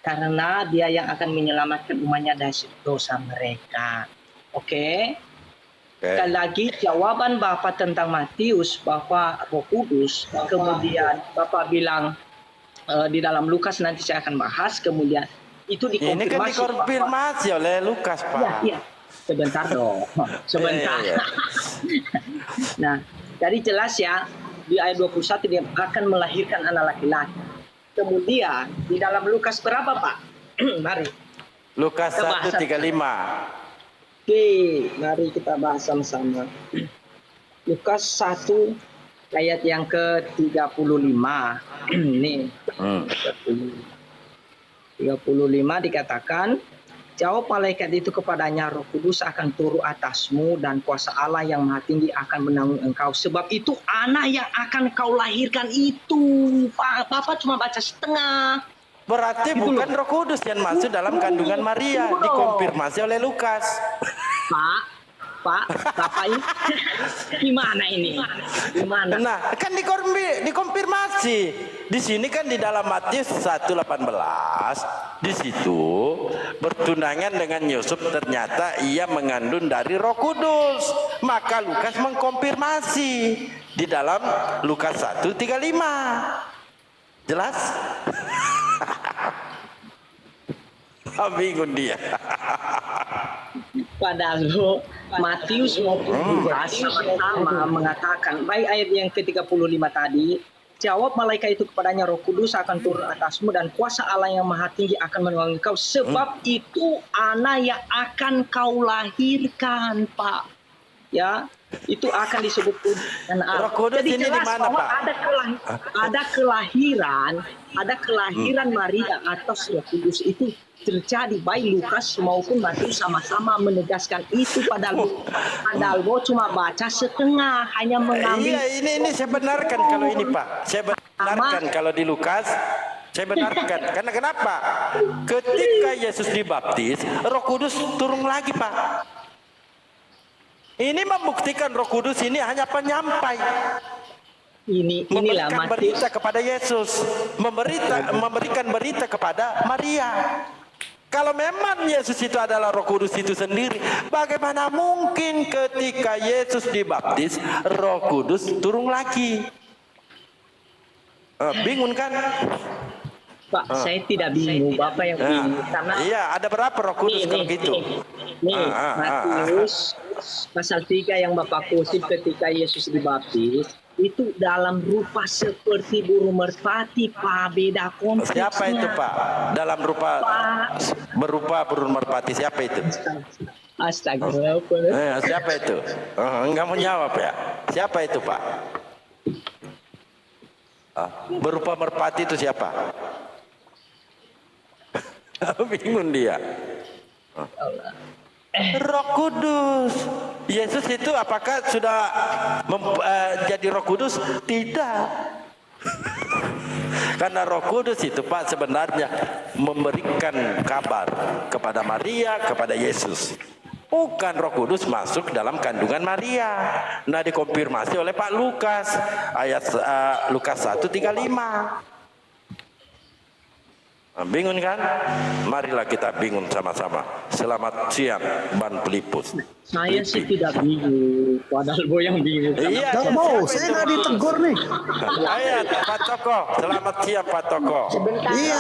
Karena dia yang akan menyelamatkan umatnya dari dosa mereka. Oke? Sekali lagi jawaban Bapak tentang Matius bahwa Roh Kudus, kemudian Bapak bilang di dalam Lukas nanti saya akan bahas, kemudian itu dikonfirmasi. Ini kan dikonfirmasi oleh Lukas, Pak. Iya, iya. Sebentar dong. Sebentar. Iya. Nah, jadi jelas ya, di ayat 21 dia akan melahirkan anak laki-laki. Kemudian di dalam Lukas berapa, Pak? Mari. Lukas Kita bahas. 1:35. Oke, mari kita bahas sama-sama. Lukas 1 ayat yang ke-35. Nih. 35 dikatakan, jawab malaikat itu kepadanya, Roh Kudus akan turun atasmu dan kuasa Allah yang Maha Tinggi akan menanggung engkau. Sebab itu anak yang akan kau lahirkan itu. Bapak cuma baca setengah. Berarti Itu bukan Roh Kudus yang masuk dalam kandungan Maria, Itu loh. dikonfirmasi oleh Lukas. Pak, Bapak ini gimana ini? Gimana? Nah, kan dikonfirmasi. Di sini kan di dalam Matius 1:18, di situ bertunangan dengan Yusuf ternyata ia mengandung dari Roh Kudus. Maka Lukas mengkonfirmasi di dalam Lukas 1:35. Jelas? Bingung dia. Padahal Matius maupun Lukas sama-sama mengatakan, baik ayat yang ke-35 tadi, jawab malaikat itu kepadanya, Roh Kudus akan turun atasmu dan kuasa Allah yang Maha Tinggi akan menolong engkau. Sebab itu anak yang akan kau lahirkan, Pak. Ya, itu akan disebut anak Allah. Roh Kudus Jadi ini di jelas mana, bahwa Pak? ada kelahiran Maria atas Roh Kudus itu terjadi. Baik Lukas maupun Matius sama-sama menegaskan itu, padahal cuma baca setengah, hanya mengambil. Iya, ini saya benarkan kalau ini, Pak. Saya benarkan kalau di Lukas, saya benarkan. Karena kenapa? Ketika Yesus dibaptis, Roh Kudus turun lagi, Pak. Ini membuktikan Roh Kudus ini hanya penyampai. Inilah Memberikan Matius. berita kepada Yesus, memberikan berita kepada Maria. Kalau memang Yesus itu adalah Roh Kudus itu sendiri, bagaimana mungkin ketika Yesus dibaptis, Roh Kudus turun lagi? Bingung kan? Pak, saya tidak bingung, Bapak yang bingung. Karena Iya, ada berapa Roh Kudus kalau gitu? Matius pasal 3 yang Bapak kutip ketika Yesus dibaptis, itu dalam rupa seperti burung merpati, Pak. Beda konteksnya. Siapa itu, Pak? Dalam rupa berupa burung merpati, siapa itu? Astagfirullah. Siapa itu? Enggak mau jawab ya? Siapa itu, Pak? Berupa merpati itu siapa? Bingung dia. Roh Kudus. Yesus itu apakah sudah jadi Roh Kudus? Tidak. Karena Roh Kudus itu, Pak, sebenarnya memberikan kabar kepada Maria, kepada Yesus. Bukan Roh Kudus masuk dalam kandungan Maria. Nah, dikonfirmasi oleh Pak Lukas, ayat Lukas 1:35. Bingung kan? Marilah kita bingung sama-sama. Selamat siang, Ban Pelipus. Saya sih tidak bingung, padahal Bo yang bingung. Iya, Gak mau, saya nggak ditegur nih. Ayo, Pak Toko. Selamat siang, Pak Toko. Sebentar. Iya,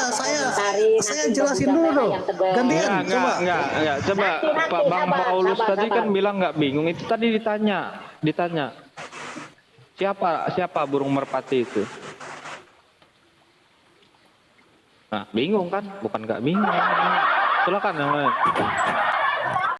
saya jelasin dulu dong. Gantian, coba. Enggak. Coba Nanti, Pak Bang sabar, Paulus sabar, tadi sabar. kan bilang nggak bingung. Itu tadi ditanya. Siapa burung merpati itu? Nah, bingung kan? Bukan nggak bingung. Silakan yang lain.